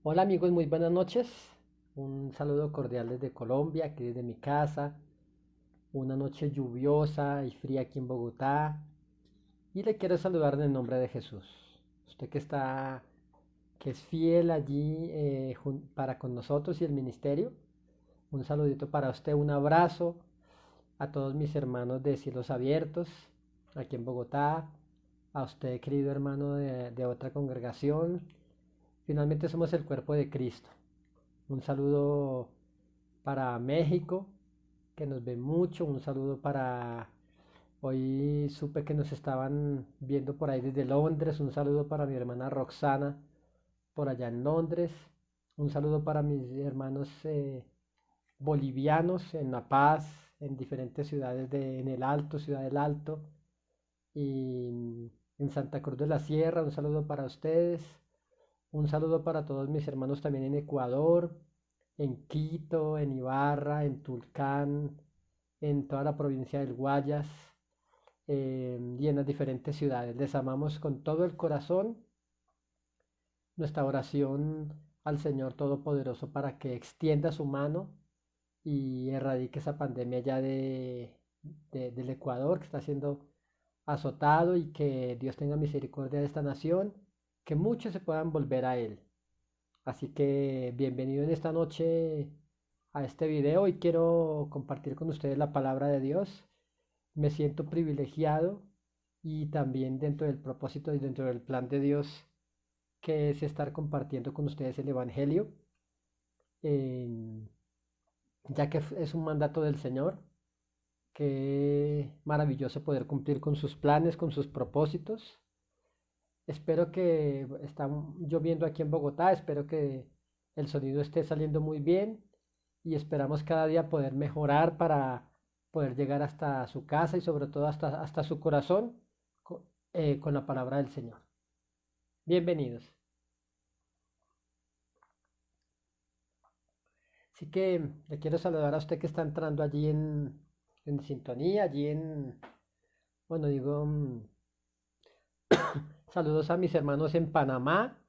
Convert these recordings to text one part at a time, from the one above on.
Hola amigos, muy buenas noches. Un saludo cordial desde Colombia, aquí desde mi casa. Una noche lluviosa y fría aquí en Bogotá. Y le quiero saludar en el nombre de Jesús. Usted que es fiel allí para con nosotros y el ministerio. Un saludito para usted, un abrazo a todos mis hermanos de Cielos Abiertos, aquí en Bogotá. A usted, querido hermano de otra congregación. Finalmente somos el cuerpo de Cristo. Un saludo para México, que nos ve mucho. Un saludo para... Hoy supe que nos estaban viendo por ahí desde Londres. Un saludo para mi hermana Roxana, por allá en Londres. Un saludo para mis hermanos bolivianos en La Paz, en diferentes ciudades en el Alto, Ciudad del Alto y en Santa Cruz de la Sierra. Un saludo para ustedes. Un saludo para todos mis hermanos también en Ecuador, en Quito, en Ibarra, en Tulcán, en toda la provincia del Guayas y en las diferentes ciudades. Les amamos con todo el corazón. Nuestra oración al Señor Todopoderoso para que extienda su mano y erradique esa pandemia ya del Ecuador que está siendo azotado, y que Dios tenga misericordia de esta nación, que muchos se puedan volver a Él. Así que bienvenido en esta noche a este video y quiero compartir con ustedes la palabra de Dios. Me siento privilegiado y también dentro del propósito y dentro del plan de Dios, que es estar compartiendo con ustedes el Evangelio, eh, ya que es un mandato del Señor. Qué maravilloso poder cumplir con sus planes, con sus propósitos. Espero que está lloviendo aquí en Bogotá, espero que el sonido esté saliendo muy bien y esperamos cada día poder mejorar para poder llegar hasta su casa y sobre todo hasta su corazón con la palabra del Señor. Bienvenidos. Así que le quiero saludar a usted que está entrando allí en sintonía, bueno, digo, saludos a mis hermanos en Panamá,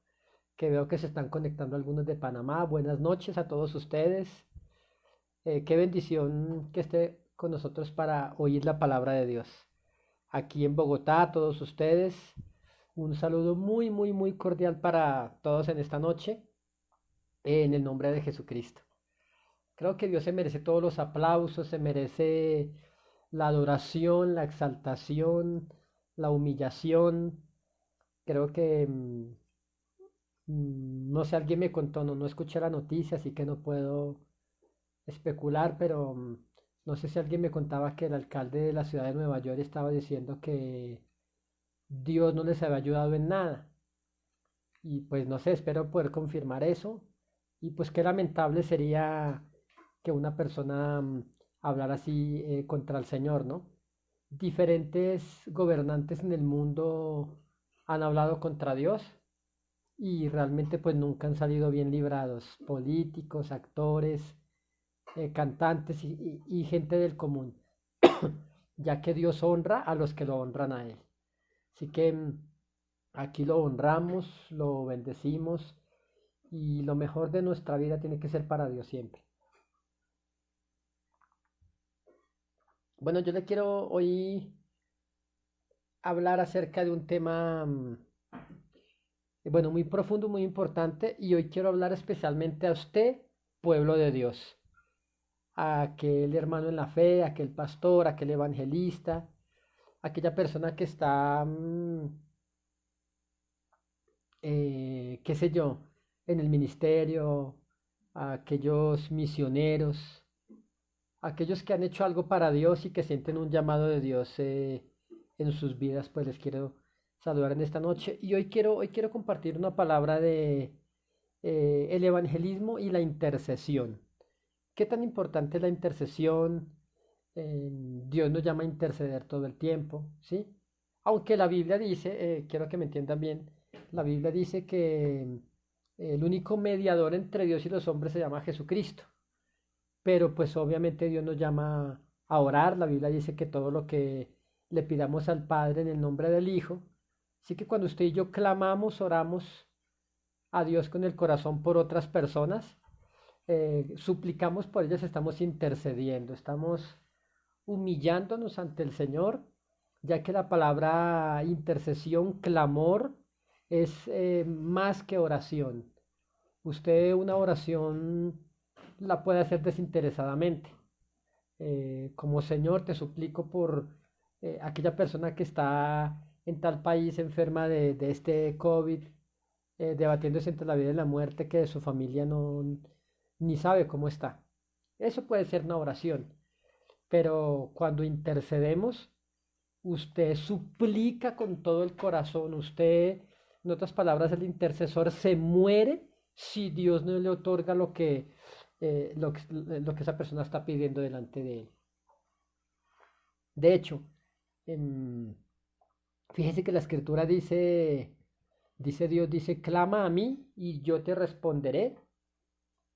que veo que se están conectando algunos de Panamá. Buenas noches a todos ustedes. Qué bendición que esté con nosotros para oír la palabra de Dios. Aquí en Bogotá, a todos ustedes, un saludo muy, muy, muy cordial para todos en esta noche, en el nombre de Jesucristo. Creo que Dios se merece todos los aplausos, se merece la adoración, la exaltación, la humillación. Creo que no sé, alguien me contó, no escuché la noticia, así que no puedo especular, pero no sé si alguien me contaba que el alcalde de la ciudad de Nueva York estaba diciendo que Dios no les había ayudado en nada. Y pues no sé, espero poder confirmar eso. Y pues qué lamentable sería que una persona hablara así contra el Señor, ¿no? Diferentes gobernantes en el mundo han hablado contra Dios y realmente pues nunca han salido bien librados. Políticos, actores, cantantes y gente del común, ya que Dios honra a los que lo honran a Él. Así que aquí lo honramos, lo bendecimos y lo mejor de nuestra vida tiene que ser para Dios siempre. Bueno, yo le quiero hoy hablar acerca de un tema, bueno, muy profundo, muy importante, y hoy quiero hablar especialmente a usted, pueblo de Dios, a aquel hermano en la fe, aquel pastor, aquel evangelista, aquella persona que está qué sé yo, en el ministerio, a aquellos misioneros, a aquellos que han hecho algo para Dios y que sienten un llamado de Dios en sus vidas, pues les quiero saludar en esta noche. Y hoy quiero compartir una palabra de el evangelismo y la intercesión. ¿Qué tan importante es la intercesión? Dios nos llama a interceder todo el tiempo, ¿sí? Aunque la Biblia dice, quiero que me entiendan bien, la Biblia dice que el único mediador entre Dios y los hombres se llama Jesucristo. Pero pues obviamente Dios nos llama a orar. La Biblia dice que todo lo que le pidamos al Padre en el nombre del Hijo. Así que cuando usted y yo clamamos, oramos, a Dios con el corazón por otras personas, suplicamos por ellas, estamos intercediendo, estamos humillándonos ante el Señor, ya que la palabra intercesión, clamor, es más que oración. Usted una oración la puede hacer desinteresadamente, como Señor, te suplico por aquella persona que está en tal país enferma de este COVID, debatiéndose entre la vida y la muerte, que su familia no ni sabe cómo está. Eso puede ser una oración, pero cuando intercedemos, usted suplica con todo el corazón, usted, en otras palabras, el intercesor se muere si Dios no le otorga lo que esa persona está pidiendo delante de él. De hecho, em, fíjese que la escritura dice Dios, dice, clama a mí y yo te responderé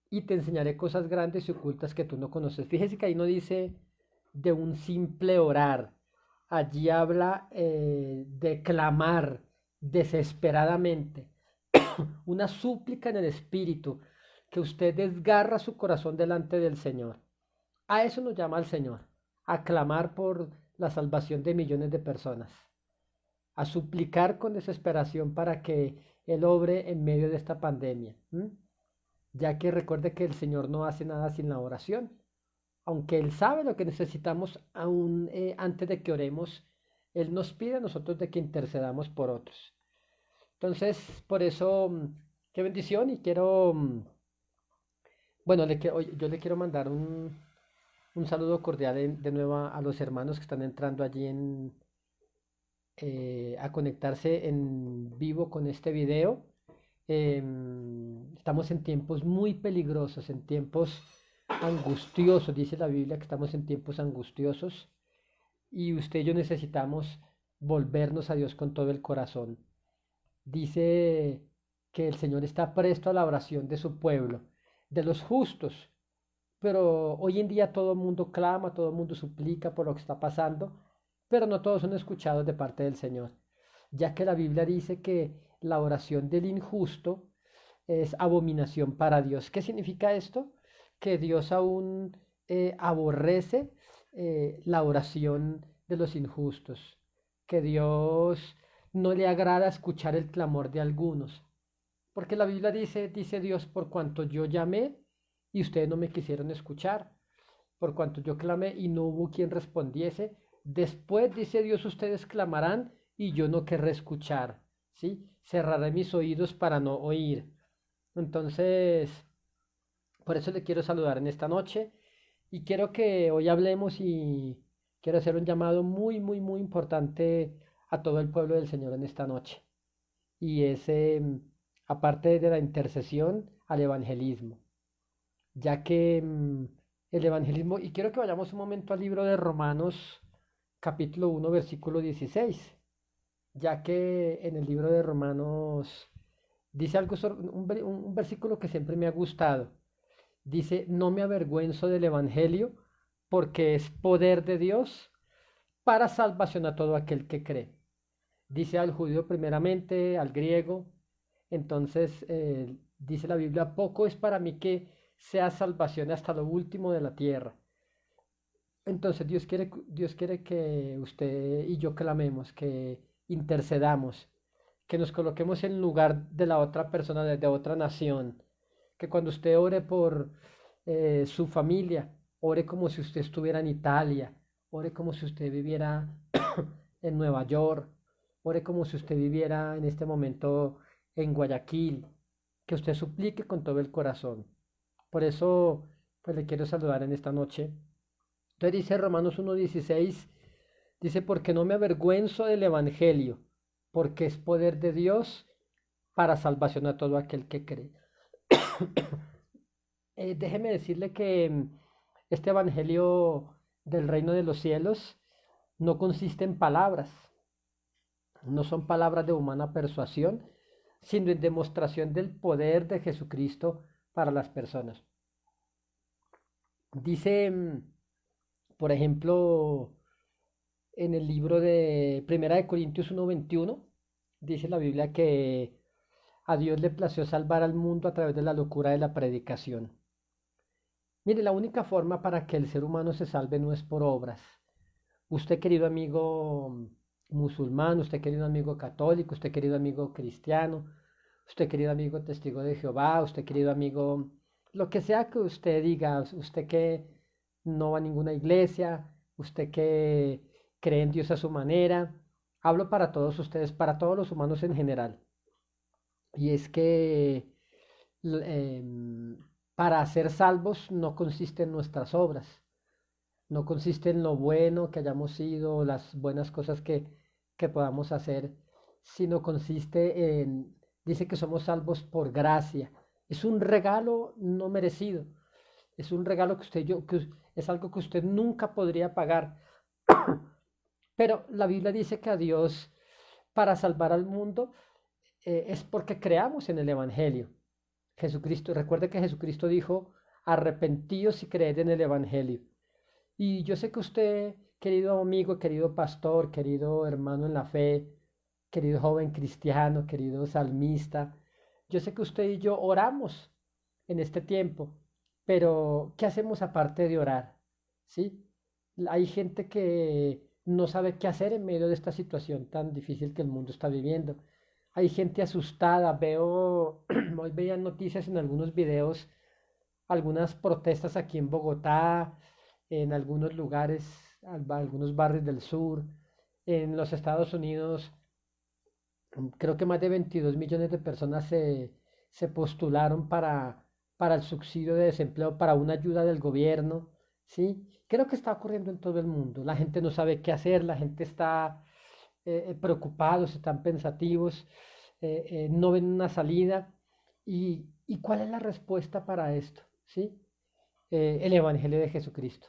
y te enseñaré cosas grandes y ocultas que tú no conoces. Fíjese que ahí no dice de un simple orar. Allí habla de clamar desesperadamente, una súplica en el espíritu, que usted desgarra su corazón delante del Señor. A eso nos llama el Señor, a clamar por la salvación de millones de personas, a suplicar con desesperación para que Él obre en medio de esta pandemia. Ya que recuerde que el Señor no hace nada sin la oración, aunque Él sabe lo que necesitamos, aún antes de que oremos, Él nos pide a nosotros de que intercedamos por otros. Entonces, por eso, qué bendición y quiero, bueno, yo le quiero mandar un saludo cordial de nuevo a los hermanos que están entrando allí a conectarse en vivo con este video. Estamos en tiempos muy peligrosos, en tiempos angustiosos, dice la Biblia que estamos en tiempos angustiosos y usted y yo necesitamos volvernos a Dios con todo el corazón. Dice que el Señor está presto a la oración de su pueblo, de los justos, pero hoy en día todo el mundo clama, todo el mundo suplica por lo que está pasando, pero no todos son escuchados de parte del Señor, ya que la Biblia dice que la oración del injusto es abominación para Dios. ¿Qué significa esto? Que Dios aún aborrece la oración de los injustos, que Dios no le agrada escuchar el clamor de algunos, porque la Biblia dice Dios, por cuanto yo llamé y ustedes no me quisieron escuchar, por cuanto yo clamé y no hubo quien respondiese, después dice Dios, ustedes clamarán y yo no querré escuchar, ¿sí? Cerraré mis oídos para no oír. Entonces, por eso le quiero saludar en esta noche y quiero que hoy hablemos y quiero hacer un llamado muy, muy, muy importante a todo el pueblo del Señor en esta noche. Y es, aparte de la intercesión, al evangelismo, ya que el evangelismo, y quiero que vayamos un momento al libro de Romanos, capítulo 1 versículo 16, ya que en el libro de Romanos dice algo sobre un versículo que siempre me ha gustado. Dice, no me avergüenzo del Evangelio porque es poder de Dios para salvación a todo aquel que cree. Dice al judío primeramente, al griego. Entonces, dice la Biblia, poco es para mí que sea salvación hasta lo último de la tierra. Entonces Dios quiere que usted y yo clamemos, que intercedamos, que nos coloquemos en lugar de la otra persona, de otra nación, que cuando usted ore por su familia, ore como si usted estuviera en Italia, ore como si usted viviera en Nueva York, ore como si usted viviera en este momento en Guayaquil, que usted suplique con todo el corazón. Por eso, pues le quiero saludar en esta noche. Entonces dice Romanos 1:16, dice, porque no me avergüenzo del Evangelio, porque es poder de Dios para salvación a todo aquel que cree. Déjeme decirle que este Evangelio del reino de los cielos no consiste en palabras, no son palabras de humana persuasión, sino en demostración del poder de Jesucristo para las personas. Dice, por ejemplo, en el libro de Primera de Corintios 1:21, dice la Biblia que a Dios le plació salvar al mundo a través de la locura de la predicación. Mire, la única forma para que el ser humano se salve no es por obras. Usted, querido amigo musulmán, usted, querido amigo católico, usted, querido amigo cristiano, usted, querido amigo testigo de Jehová, usted, querido amigo, lo que sea que usted diga, usted que no va a ninguna iglesia, usted que cree en Dios a su manera, hablo para todos ustedes, para todos los humanos en general. Y es que para ser salvos no consiste en nuestras obras, no consiste en lo bueno que hayamos sido, las buenas cosas que podamos hacer, sino consiste en, dice que somos salvos por gracia. Es un regalo no merecido, es un regalo que es algo que usted nunca podría pagar. Pero la Biblia dice que a Dios, para salvar al mundo, es porque creamos en el Evangelio. Jesucristo, recuerde que Jesucristo dijo, arrepentíos y creed en el Evangelio. Y yo sé que usted, querido amigo, querido pastor, querido hermano en la fe, querido joven cristiano, querido salmista, yo sé que usted y yo oramos en este tiempo, pero ¿qué hacemos aparte de orar? ¿Sí? Hay gente que no sabe qué hacer en medio de esta situación tan difícil que el mundo está viviendo. Hay gente asustada, hoy veía noticias en algunos videos, algunas protestas aquí en Bogotá, en algunos lugares, algunos barrios del sur, en los Estados Unidos, creo que más de 22 millones de personas se postularon para el subsidio de desempleo, para una ayuda del gobierno, ¿sí? Creo que está ocurriendo en todo el mundo. La gente no sabe qué hacer, la gente está preocupados, están pensativos, no ven una salida. ¿Y cuál es la respuesta para esto? ¿Sí? El Evangelio de Jesucristo.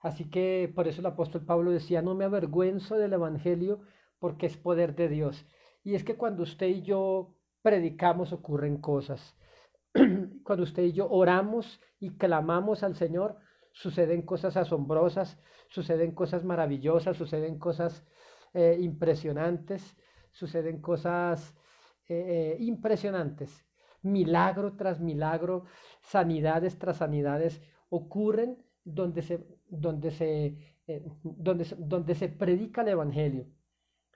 Así que por eso el apóstol Pablo decía, no me avergüenzo del Evangelio porque es poder de Dios. Y es que cuando usted y yo predicamos ocurren cosas. Cuando usted y yo oramos y clamamos al Señor, suceden cosas asombrosas, suceden cosas maravillosas, suceden cosas impresionantes, suceden cosas impresionantes. Milagro tras milagro, sanidades tras sanidades ocurren donde se predica el Evangelio.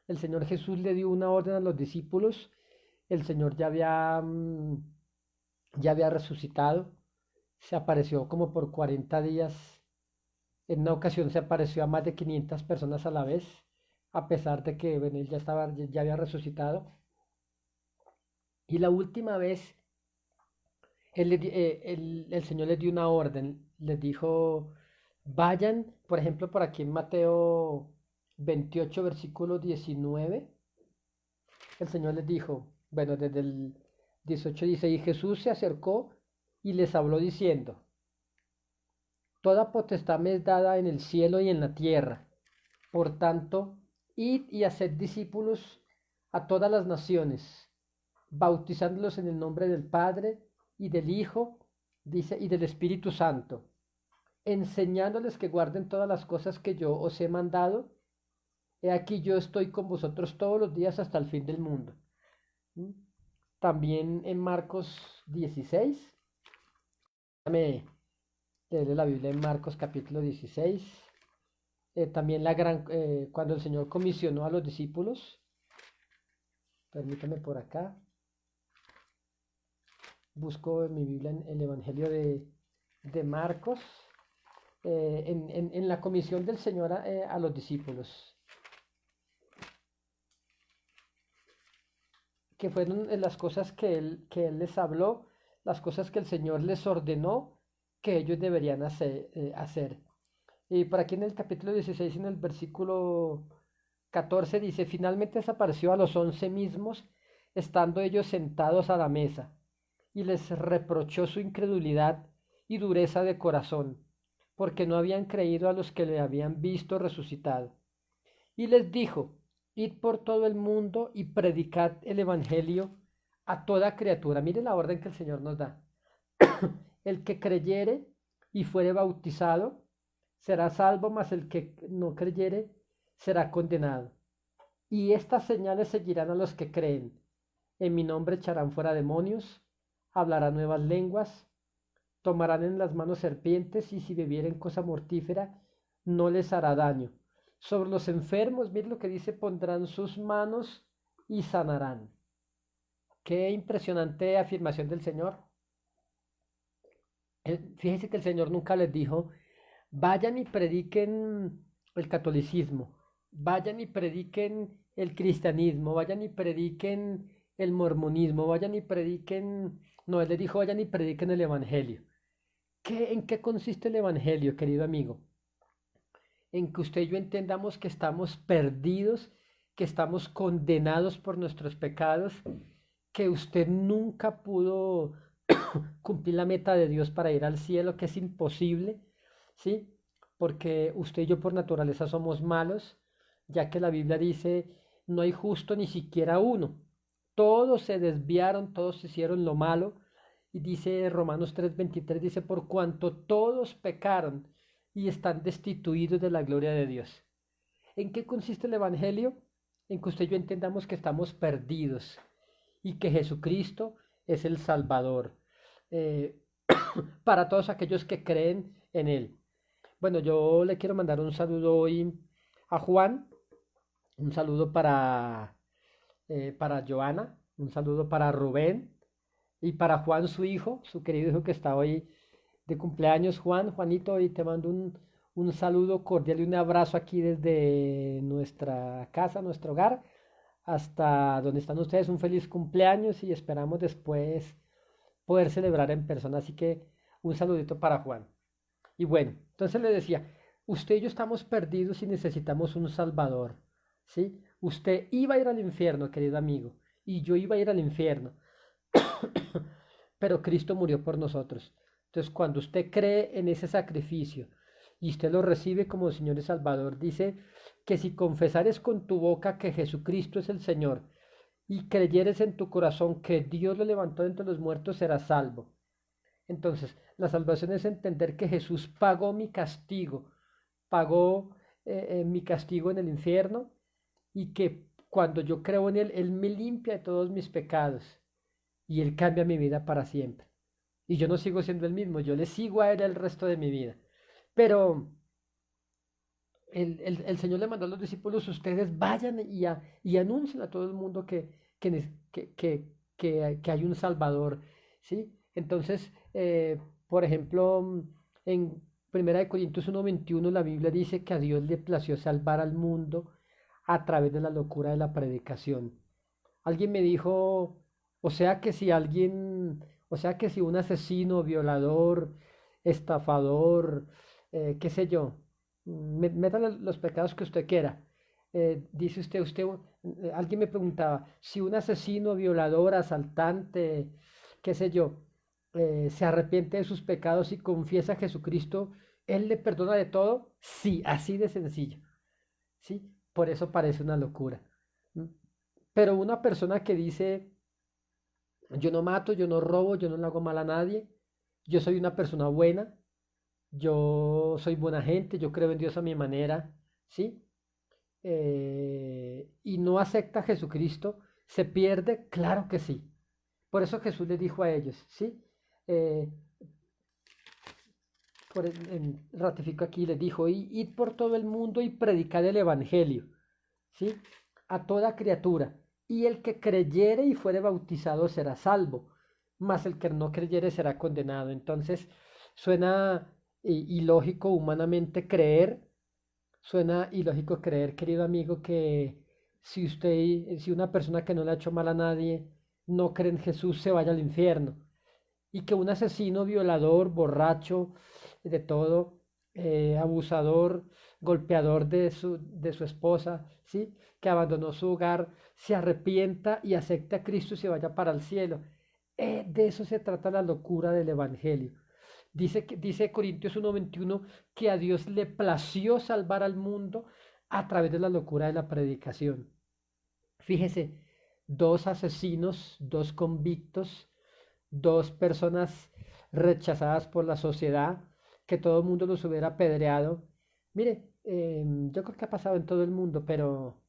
El Señor Jesús le dio una orden a los discípulos. El Señor ya había resucitado. Se apareció como por 40 días. En una ocasión se apareció a más de 500 personas a la vez, a pesar de que bueno, él ya había resucitado. Y la última vez, el Señor les dio una orden. Les dijo, vayan, por ejemplo, por aquí en Mateo 28, versículo 19, el Señor les dijo, bueno, desde el 18 dice, y Jesús se acercó y les habló diciendo, toda potestad me es dada en el cielo y en la tierra. Por tanto, id y haced discípulos a todas las naciones, bautizándolos en el nombre del Padre y del Hijo, dice, y del Espíritu Santo, enseñándoles que guarden todas las cosas que yo os he mandado. He aquí yo estoy con vosotros todos los días hasta el fin del mundo. ¿Mm? También en Marcos 16, déjame leer la Biblia en Marcos capítulo 16. También cuando el Señor comisionó a los discípulos, permítame por acá, busco en mi Biblia en el Evangelio de Marcos, en la comisión del Señor a los discípulos, que fueron las cosas que él les habló, las cosas que el Señor les ordenó que ellos deberían hacer. Y por aquí en el capítulo 16, en el versículo 14, dice, finalmente desapareció a los 11 mismos, estando ellos sentados a la mesa, y les reprochó su incredulidad y dureza de corazón, porque no habían creído a los que le habían visto resucitado. Y les dijo, id por todo el mundo y predicad el Evangelio a toda criatura. Mire la orden que el Señor nos da. El que creyere y fuere bautizado será salvo, mas el que no creyere será condenado. Y estas señales seguirán a los que creen. en mi nombre echarán fuera demonios, hablarán nuevas lenguas, tomarán en las manos serpientes y si bebieren cosa mortífera no les hará daño. Sobre los enfermos, miren lo que dice, pondrán sus manos y sanarán. Qué impresionante afirmación del Señor. Fíjense que el Señor nunca les dijo, vayan y prediquen el catolicismo, vayan y prediquen el cristianismo, vayan y prediquen el mormonismo, vayan y prediquen... No, Él les dijo, vayan y prediquen el Evangelio. ¿En qué consiste el Evangelio, querido amigo? En que usted y yo entendamos que estamos perdidos, que estamos condenados por nuestros pecados, que usted nunca pudo cumplir la meta de Dios para ir al cielo, que es imposible, ¿sí? Porque usted y yo por naturaleza somos malos, ya que la Biblia dice, no hay justo ni siquiera uno. Todos se desviaron, todos hicieron lo malo. Y dice Romanos 3:23, dice, por cuanto todos pecaron y están destituidos de la gloria de Dios. ¿En qué consiste el Evangelio? En que usted y yo entendamos que estamos perdidos y que Jesucristo es el Salvador eh, para todos aquellos que creen en Él. Bueno, yo le quiero mandar un saludo hoy a Juan, un saludo para Joana, un saludo para Rubén y para Juan, su hijo, su querido hijo que está hoy de cumpleaños. Juan, Juanito, y te mando un saludo cordial y un abrazo aquí desde nuestra casa, nuestro hogar, hasta donde están ustedes. Un feliz cumpleaños y esperamos después poder celebrar en persona. Así que un saludito para Juan. Y bueno, entonces le decía, usted y yo estamos perdidos y necesitamos un Salvador, ¿sí? Usted iba a ir al infierno, querido amigo, y yo iba a ir al infierno, pero Cristo murió por nosotros. Entonces, cuando usted cree en ese sacrificio y usted lo recibe como Señor y Salvador, dice que si confesares con tu boca que Jesucristo es el Señor y creyeres en tu corazón que Dios lo levantó de entre los muertos, serás salvo. Entonces, la salvación es entender que Jesús pagó mi castigo, pagó mi castigo en el infierno y que cuando yo creo en Él, Él me limpia de todos mis pecados y Él cambia mi vida para siempre. Y yo no sigo siendo el mismo, yo le sigo a Él el resto de mi vida. Pero el Señor le mandó a los discípulos, ustedes vayan y anuncien a todo el mundo que hay un Salvador, ¿sí? Entonces, por ejemplo, en 1 Corintios 1:21 la Biblia dice que a Dios le plació salvar al mundo a través de la locura de la predicación. Alguien me dijo, o sea que si alguien, o sea que si un asesino, violador, estafador, qué sé yo, métale los pecados que usted quiera. Dice alguien me preguntaba, si un asesino, violador, asaltante, qué sé yo, se arrepiente de sus pecados y confiesa a Jesucristo, ¿Él le perdona de todo? Sí, así de sencillo. ¿Sí? Por eso parece una locura. ¿M? Pero una persona que dice, yo no mato, yo no robo, yo no le hago mal a nadie, yo soy una persona buena, yo soy buena gente, yo creo en Dios a mi manera, ¿sí? Y no acepta a Jesucristo, ¿se pierde? Claro que sí. Por eso Jesús les dijo a ellos, ¿sí? Eh, ratifico aquí, les dijo, id por todo el mundo y predicad el Evangelio, ¿sí? A toda criatura. Y el que creyere y fuere bautizado será salvo, mas el que no creyere será condenado. Entonces, suena ilógico humanamente creer, suena ilógico creer, querido amigo, que si una persona que no le ha hecho mal a nadie no cree en Jesús, se vaya al infierno. Y que un asesino, violador, borracho, de todo, abusador, golpeador de su esposa, ¿sí? Que abandonó su hogar, se arrepienta y acepte a Cristo y se vaya para el cielo. De eso se trata la locura del Evangelio. Dice Corintios 1:21 que a Dios le plació salvar al mundo a través de la locura de la predicación. Fíjese, dos asesinos, dos convictos, dos personas rechazadas por la sociedad, que todo el mundo los hubiera apedreado. Mire, yo creo que ha pasado en todo el mundo, pero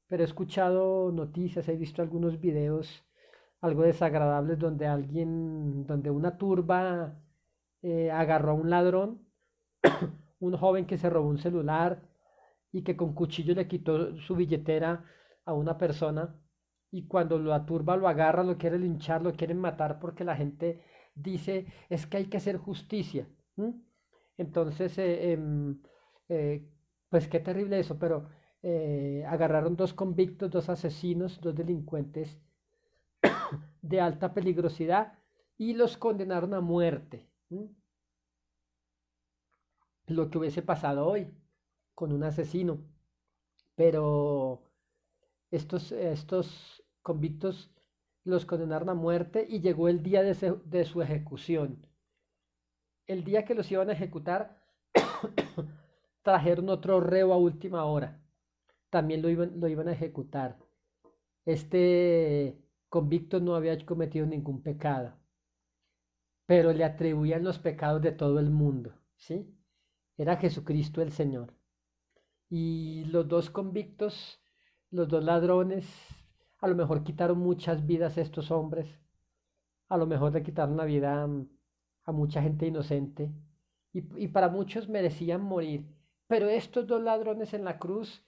he escuchado noticias, he visto algunos videos algo desagradables donde donde una turba agarró a un ladrón, un joven que se robó un celular y que con cuchillo le quitó su billetera a una persona y cuando la turba lo agarra, lo quiere linchar, lo quieren matar porque la gente dice es que hay que hacer justicia. ¿M? Entonces, eh, pues qué terrible eso, pero agarraron dos convictos, dos asesinos, dos delincuentes de alta peligrosidad y los condenaron a muerte. ¿M? Lo que hubiese pasado hoy con un asesino. Pero estos convictos los condenaron a muerte y llegó el día de su ejecución. El día que los iban a ejecutar, trajeron otro reo a última hora. También lo iban a ejecutar. Este convicto no había cometido ningún pecado, pero le atribuían los pecados de todo el mundo, ¿sí? Era Jesucristo el Señor. Y los dos convictos, los dos ladrones, a lo mejor quitaron muchas vidas a estos hombres, a lo mejor le quitaron la vida a mucha gente inocente y para muchos merecían morir. Pero estos dos ladrones en la cruz,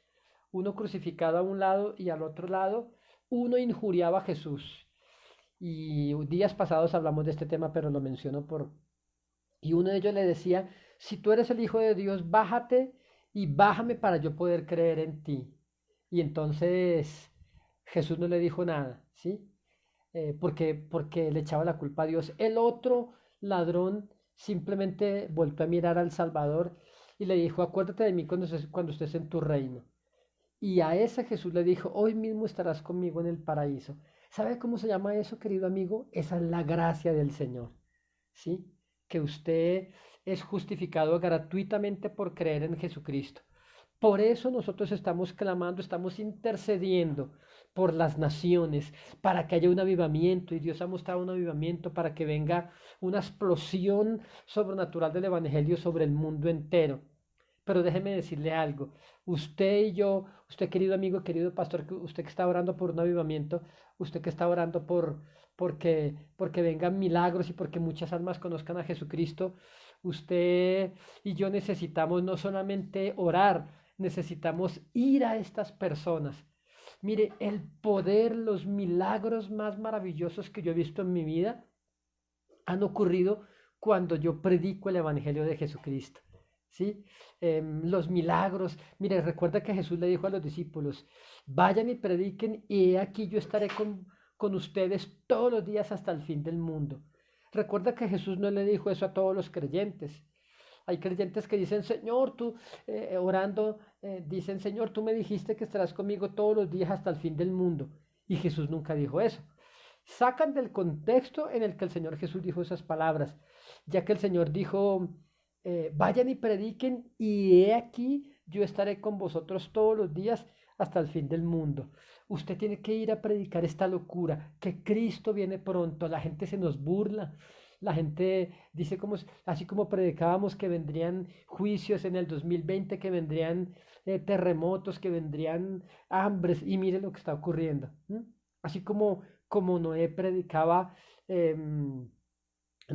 uno crucificado a un lado y al otro lado, uno injuriaba a Jesús. Y días pasados hablamos de este tema, pero lo menciono por... Y uno de ellos le decía, si tú eres el Hijo de Dios, bájate y bájame para yo poder creer en ti. Y entonces Jesús no le dijo nada, ¿sí? Porque le echaba la culpa a Dios. El otro ladrón simplemente volvió a mirar al Salvador y le dijo, acuérdate de mí cuando estés en tu reino. Y a ese Jesús le dijo, hoy mismo estarás conmigo en el paraíso. ¿Sabe cómo se llama eso, querido amigo? Esa es la gracia del Señor, ¿sí? Que usted es justificado gratuitamente por creer en Jesucristo. Por eso nosotros estamos clamando, estamos intercediendo por las naciones, para que haya un avivamiento, y Dios ha mostrado un avivamiento para que venga una explosión sobrenatural del Evangelio sobre el mundo entero. Pero déjeme decirle algo, usted y yo, usted querido amigo, querido pastor, usted que está orando por un avivamiento, usted que está orando porque vengan milagros y porque muchas almas conozcan a Jesucristo, usted y yo necesitamos no solamente orar, necesitamos ir a estas personas. Mire, el poder, los milagros más maravillosos que yo he visto en mi vida han ocurrido cuando yo predico el Evangelio de Jesucristo. ¿Sí? Los milagros. Mire, recuerda que Jesús le dijo a los discípulos, vayan y prediquen y he aquí yo estaré con ustedes todos los días hasta el fin del mundo. Recuerda que Jesús no le dijo eso a todos los creyentes. Hay creyentes que dicen, Señor, tú, orando, dicen, Señor, tú me dijiste que estarás conmigo todos los días hasta el fin del mundo. Y Jesús nunca dijo eso. Sacan del contexto en el que el Señor Jesús dijo esas palabras, ya que el Señor dijo, vayan y prediquen y he aquí, yo estaré con vosotros todos los días hasta el fin del mundo. Usted tiene que ir a predicar esta locura, que Cristo viene pronto, la gente se nos burla. La gente dice como, así como predicábamos que vendrían juicios en el 2020, que vendrían terremotos, que vendrían hambres, y mire lo que está ocurriendo. ¿M? Así como Noé predicaba en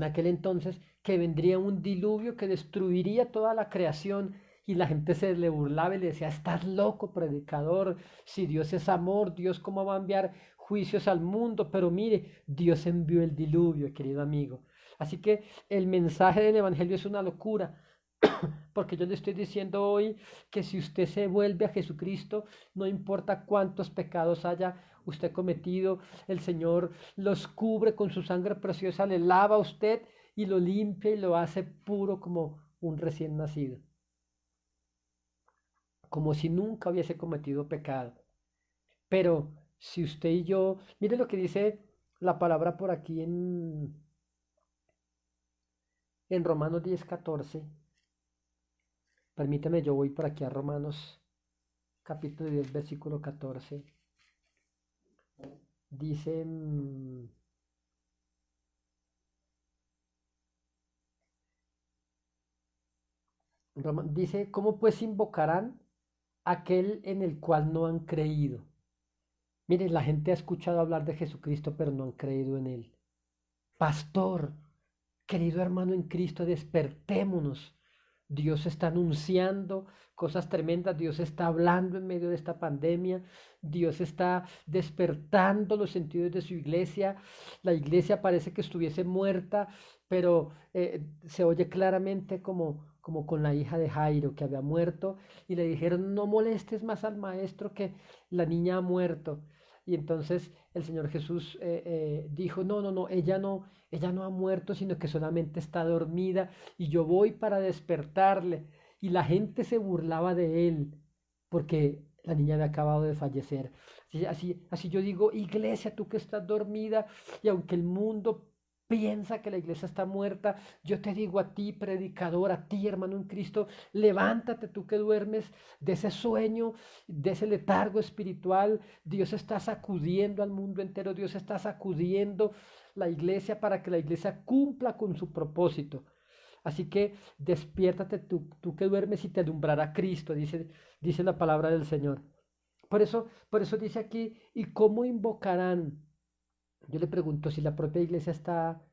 aquel entonces que vendría un diluvio que destruiría toda la creación y la gente se le burlaba y le decía, estás loco, predicador, si Dios es amor, Dios cómo va a enviar juicios al mundo, pero mire, Dios envió el diluvio, querido amigo. Así que el mensaje del Evangelio es una locura, porque yo le estoy diciendo hoy que si usted se vuelve a Jesucristo, no importa cuántos pecados haya usted cometido, el Señor los cubre con su sangre preciosa, le lava a usted y lo limpia y lo hace puro como un recién nacido, como si nunca hubiese cometido pecado. Pero si usted y yo, mire lo que dice la palabra por aquí en Romanos 10:14. Permítame, yo voy por aquí a Romanos capítulo 10, versículo 14. Dice, dice, ¿cómo pues invocarán aquel en el cual no han creído? Mire, la gente ha escuchado hablar de Jesucristo, pero no han creído en Él. Pastor, querido hermano en Cristo, despertémonos. Dios está anunciando cosas tremendas, Dios está hablando en medio de esta pandemia, Dios está despertando los sentidos de su iglesia. La iglesia parece que estuviese muerta, pero se oye claramente como con la hija de Jairo que había muerto y le dijeron, no molestes más al maestro que la niña ha muerto. Y entonces el Señor Jesús dijo, no, no, no, ella no ha muerto, sino que solamente está dormida y yo voy para despertarle. Y la gente se burlaba de él porque la niña había acabado de fallecer. Así yo digo, iglesia, tú que estás dormida y aunque el mundo piensa que la iglesia está muerta, yo te digo a ti, predicador, a ti, hermano en Cristo, levántate tú que duermes de ese sueño, de ese letargo espiritual. Dios está sacudiendo al mundo entero, Dios está sacudiendo la iglesia para que la iglesia cumpla con su propósito. Así que despiértate tú que duermes y te alumbrará Cristo, dice la palabra del Señor. Por eso dice aquí, ¿y cómo invocarán? Yo le pregunto si la propia iglesia está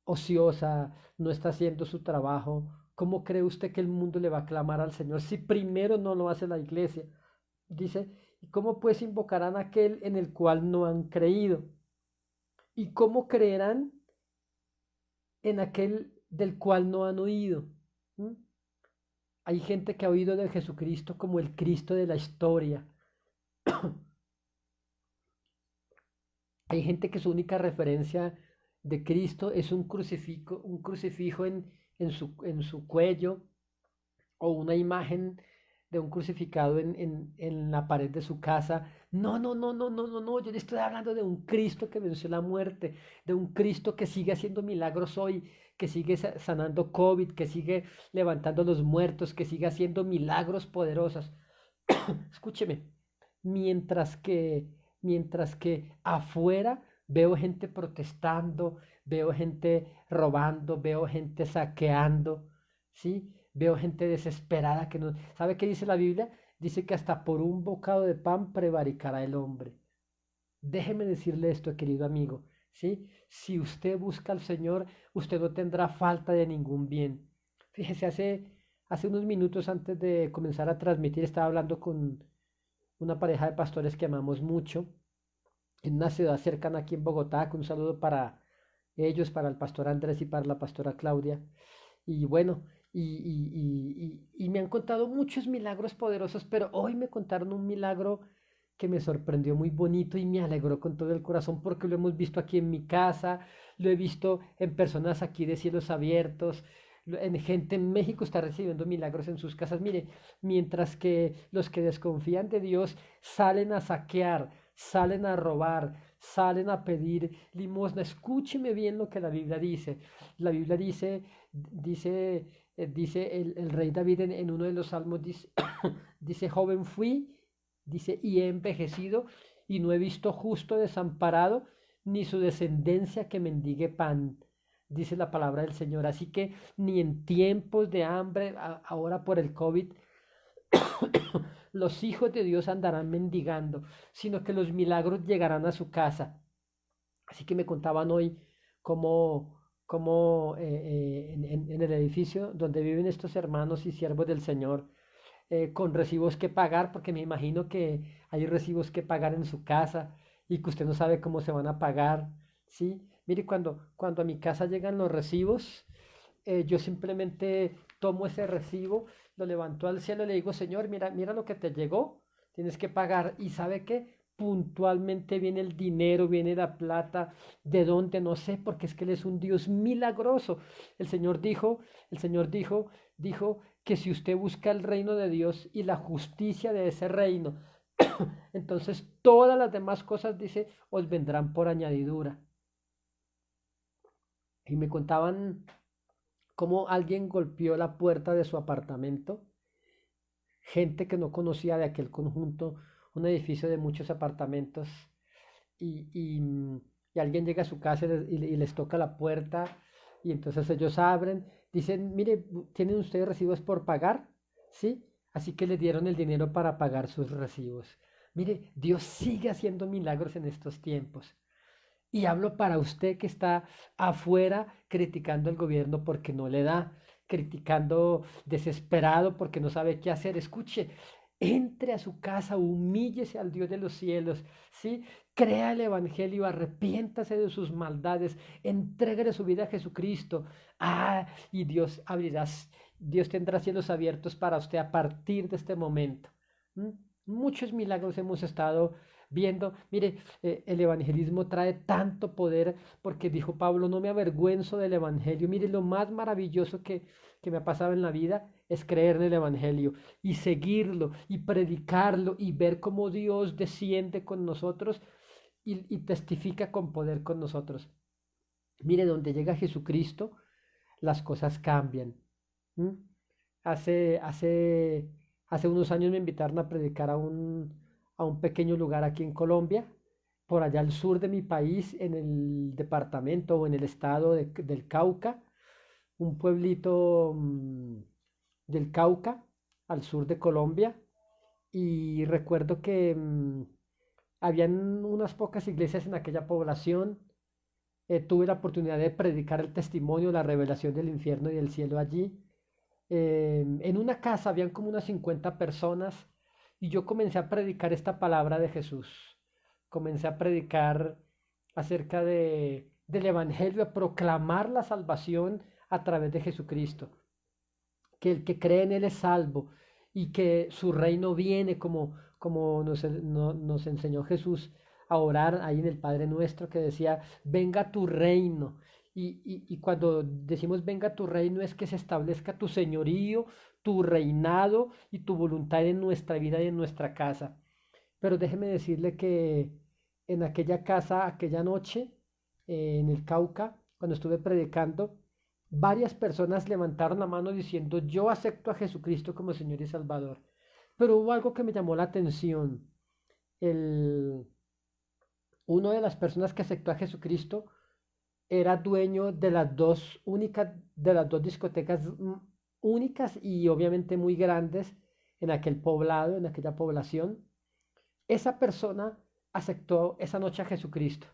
ociosa, no está haciendo su trabajo. ¿Cómo cree usted que el mundo le va a clamar al Señor si primero no lo hace la iglesia? Dice, ¿y cómo pues invocarán a aquel en el cual no han creído? ¿Y cómo creerán en aquel del cual no han oído? ¿Mm? Hay gente que ha oído de Jesucristo como el Cristo de la historia. Hay gente que su única referencia de Cristo es un crucifijo en su cuello o una imagen de un crucificado en la pared de su casa. No, no, no, no, no, no, no. Yo le estoy hablando de un Cristo que venció la muerte, de un Cristo que sigue haciendo milagros hoy, que sigue sanando COVID, que sigue levantando los muertos, que sigue haciendo milagros poderosos. Escúcheme, mientras que, mientras que afuera veo gente protestando, veo gente robando, veo gente saqueando, ¿sí? Veo gente desesperada que no... ¿Sabe qué dice la Biblia? Dice que hasta por un bocado de pan prevaricará el hombre. Déjeme decirle esto, querido amigo, ¿sí? Si usted busca al Señor, usted no tendrá falta de ningún bien. Fíjese, hace unos minutos antes de comenzar a transmitir, estaba hablando con una pareja de pastores que amamos mucho, en una ciudad cercana aquí en Bogotá, con un saludo para ellos, para el pastor Andrés y para la pastora Claudia. Y bueno, y me han contado muchos milagros poderosos, pero hoy me contaron un milagro que me sorprendió muy bonito y me alegró con todo el corazón porque lo hemos visto aquí en mi casa, lo he visto en personas aquí de cielos abiertos, en gente en México está recibiendo milagros en sus casas. Mire, mientras que los que desconfían de Dios salen a saquear, salen a robar, salen a pedir limosna. Escúcheme bien lo que la Biblia dice. La Biblia dice el rey David en uno de los salmos, dice, dice, joven fui, dice, y he envejecido, y no he visto justo desamparado, ni su descendencia que mendigue pan, dice la palabra del Señor. Así que ni en tiempos de hambre, ahora por el COVID, los hijos de Dios andarán mendigando, sino que los milagros llegarán a su casa. Así que me contaban hoy cómo en el edificio donde viven estos hermanos y siervos del Señor, con recibos que pagar, porque me imagino que hay recibos que pagar en su casa y que usted no sabe cómo se van a pagar, ¿sí? Mire, cuando a mi casa llegan los recibos, yo simplemente tomo ese recibo, lo levanto al cielo y le digo, Señor, mira, mira lo que te llegó, tienes que pagar. ¿Y sabe qué? Puntualmente viene el dinero, viene la plata, de dónde no sé, porque es que Él es un Dios milagroso. El Señor dijo que si usted busca el reino de Dios y la justicia de ese reino, entonces todas las demás cosas, dice, os vendrán por añadidura. Y me contaban cómo alguien golpeó la puerta de su apartamento, gente que no conocía de aquel conjunto, un edificio de muchos apartamentos, y, y, y alguien llega a su casa y les toca la puerta, y entonces ellos abren, dicen, mire, ¿tienen ustedes recibos por pagar? ¿Sí? Así que les dieron el dinero para pagar sus recibos. Mire, Dios sigue haciendo milagros en estos tiempos. Y hablo para usted que está afuera criticando al gobierno porque no le da, criticando desesperado porque no sabe qué hacer. Escuche, entre a su casa, humíllese al Dios de los cielos, ¿sí? Crea el Evangelio, arrepiéntase de sus maldades, entréguele su vida a Jesucristo. Y Dios abrirá, Dios tendrá cielos abiertos para usted a partir de este momento. ¿Mm? Muchos milagros hemos estado viendo. Mire, el evangelismo trae tanto poder porque dijo Pablo, no me avergüenzo del evangelio. Mire, lo más maravilloso que me ha pasado en la vida es creer en el evangelio y seguirlo y predicarlo y ver cómo Dios desciende con nosotros y testifica con poder con nosotros. Mire, donde llega Jesucristo, las cosas cambian. ¿Mm? Hace, hace, hace unos años me invitaron a predicar a un pequeño lugar aquí en Colombia, por allá al sur de mi país, en el departamento o en el estado del Cauca, un pueblito del Cauca, al sur de Colombia. Y recuerdo que habían unas pocas iglesias en aquella población. Tuve la oportunidad de predicar el testimonio, la revelación del infierno y del cielo allí. En una casa habían como unas 50 personas y yo comencé a predicar esta palabra de Jesús. Comencé a predicar acerca del Evangelio, a proclamar la salvación a través de Jesucristo. Que el que cree en Él es salvo y que su reino viene como nos enseñó Jesús a orar ahí en el Padre Nuestro, que decía, venga tu reino. Y cuando decimos venga tu reino es que se establezca tu señorío, tu reinado y tu voluntad en nuestra vida y en nuestra casa. Pero déjeme decirle que en aquella casa, aquella noche, en el Cauca, cuando estuve predicando, varias personas levantaron la mano diciendo, yo acepto a Jesucristo como Señor y Salvador. Pero hubo algo que me llamó la atención. El, Uno de las personas que aceptó a Jesucristo era dueño de las dos únicas, de las dos discotecas únicas y obviamente muy grandes en aquel poblado, en aquella población. Esa persona aceptó esa noche a Jesucristo.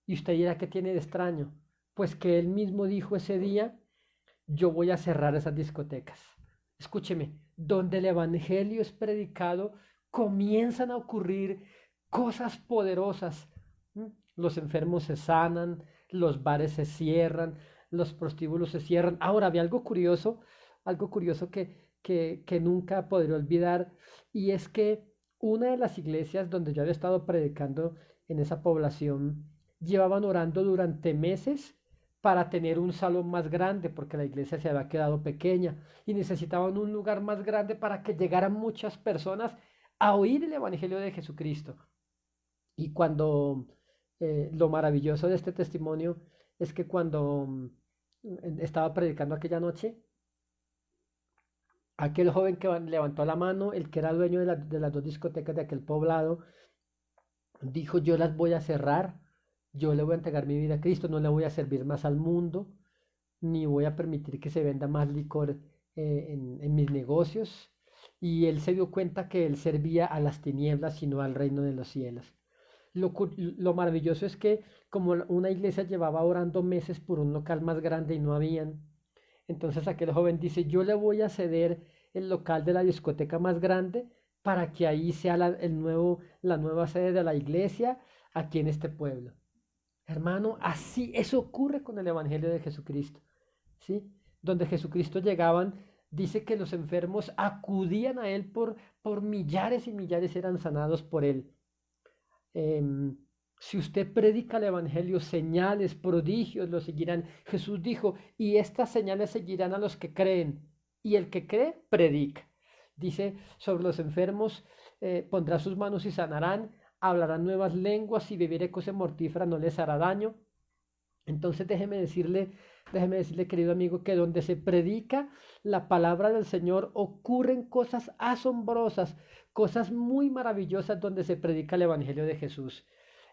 Y usted dirá, ¿qué tiene de extraño? Pues que él mismo dijo ese día, yo voy a cerrar esas discotecas. Escúcheme, donde el Evangelio es predicado, comienzan a ocurrir cosas poderosas. ¿Mm? Los enfermos se sanan, los bares se cierran, los prostíbulos se cierran. Ahora, había algo curioso que nunca podré olvidar, y es que una de las iglesias donde yo había estado predicando en esa población, llevaban orando durante meses para tener un salón más grande, porque la iglesia se había quedado pequeña y necesitaban un lugar más grande para que llegaran muchas personas a oír el Evangelio de Jesucristo. Y cuando lo maravilloso de este testimonio es que cuando estaba predicando aquella noche, aquel joven que levantó la mano, el que era dueño de las dos discotecas de aquel poblado, dijo, yo las voy a cerrar, yo le voy a entregar mi vida a Cristo, no le voy a servir más al mundo, ni voy a permitir que se venda más licor en mis negocios. Y él se dio cuenta que él servía a las tinieblas y no al reino de los cielos. Lo maravilloso es que como una iglesia llevaba orando meses por un local más grande y no habían, entonces aquel joven dice, yo le voy a ceder el local de la discoteca más grande para que ahí sea la nueva sede de la iglesia aquí en este pueblo. Hermano, así eso ocurre con el Evangelio de Jesucristo, ¿sí? Donde Jesucristo llegaban, dice que los enfermos acudían a él por millares y millares eran sanados por él. Em, si usted predica el Evangelio, señales, prodigios lo seguirán. Jesús dijo, y estas señales seguirán a los que creen. Y el que cree, predica. Dice sobre los enfermos, pondrá sus manos y sanarán, hablarán nuevas lenguas y beberé cosa mortífera no les hará daño. Entonces déjeme decirle, querido amigo, que donde se predica la palabra del Señor ocurren cosas asombrosas, cosas muy maravillosas donde se predica el Evangelio de Jesús.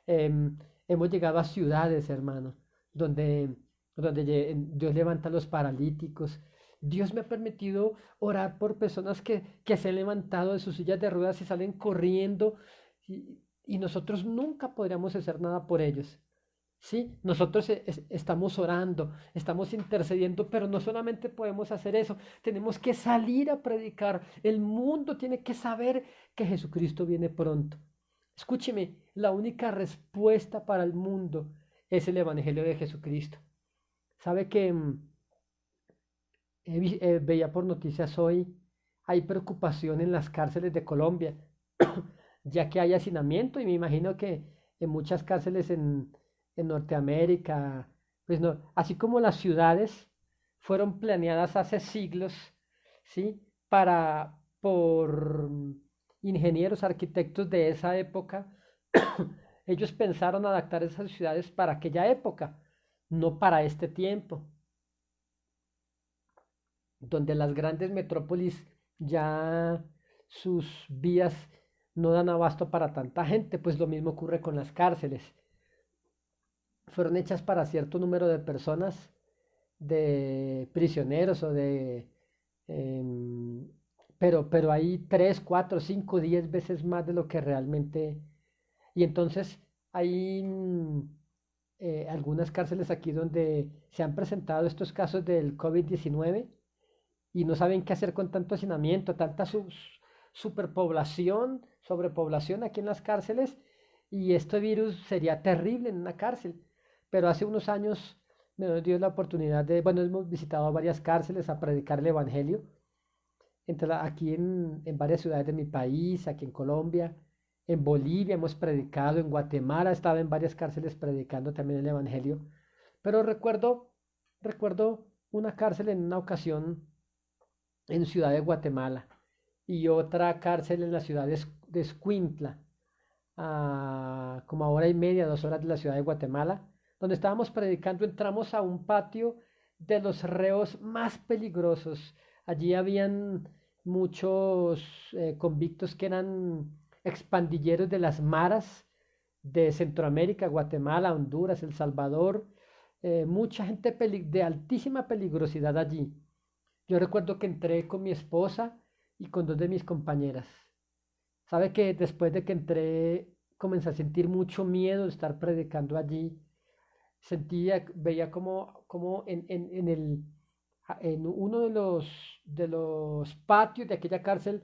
Hemos llegado a ciudades, hermano, donde Dios levanta a los paralíticos Dios me ha permitido orar por personas que se han levantado de sus sillas de ruedas y salen corriendo y nosotros nunca podríamos hacer nada por ellos. Sí, nosotros estamos orando, estamos intercediendo, pero no solamente podemos hacer eso, tenemos que salir a predicar. El mundo tiene que saber que Jesucristo viene pronto. Escúcheme, la única respuesta para el mundo es el Evangelio de Jesucristo. ¿Sabe que veía por noticias hoy, hay preocupación en las cárceles de Colombia, ya que hay hacinamiento y me imagino que en muchas cárceles en Norteamérica, pues no, así como las ciudades fueron planeadas hace siglos, ¿sí? Por ingenieros, arquitectos de esa época, ellos pensaron adaptar esas ciudades para aquella época, no para este tiempo, donde las grandes metrópolis ya sus vías no dan abasto para tanta gente, pues lo mismo ocurre con las cárceles. Fueron hechas para cierto número de personas, de prisioneros o de... em, pero hay 3, 4, 5, 10 veces más de lo que realmente... Y entonces hay algunas cárceles aquí donde se han presentado estos casos del COVID-19 y no saben qué hacer con tanto hacinamiento, tanta superpoblación, sobrepoblación aquí en las cárceles, y este virus sería terrible en una cárcel. Pero hace unos años me dio la oportunidad de, bueno, hemos visitado varias cárceles a predicar el Evangelio, aquí en varias ciudades de mi país, aquí en Colombia, en Bolivia hemos predicado, en Guatemala he estado en varias cárceles predicando también el Evangelio. Pero recuerdo una cárcel en una ocasión en Ciudad de Guatemala y otra cárcel en la ciudad de Escuintla, como a hora y media, 2 horas de la ciudad de Guatemala, donde estábamos predicando, entramos a un patio de los reos más peligrosos. Allí habían muchos convictos que eran expandilleros de las maras de Centroamérica, Guatemala, Honduras, El Salvador, mucha gente de altísima peligrosidad allí. Yo recuerdo que entré con mi esposa y con 2 de mis compañeras. Sabe que después de que entré comencé a sentir mucho miedo de estar predicando allí. Veía como en uno de los patios de aquella cárcel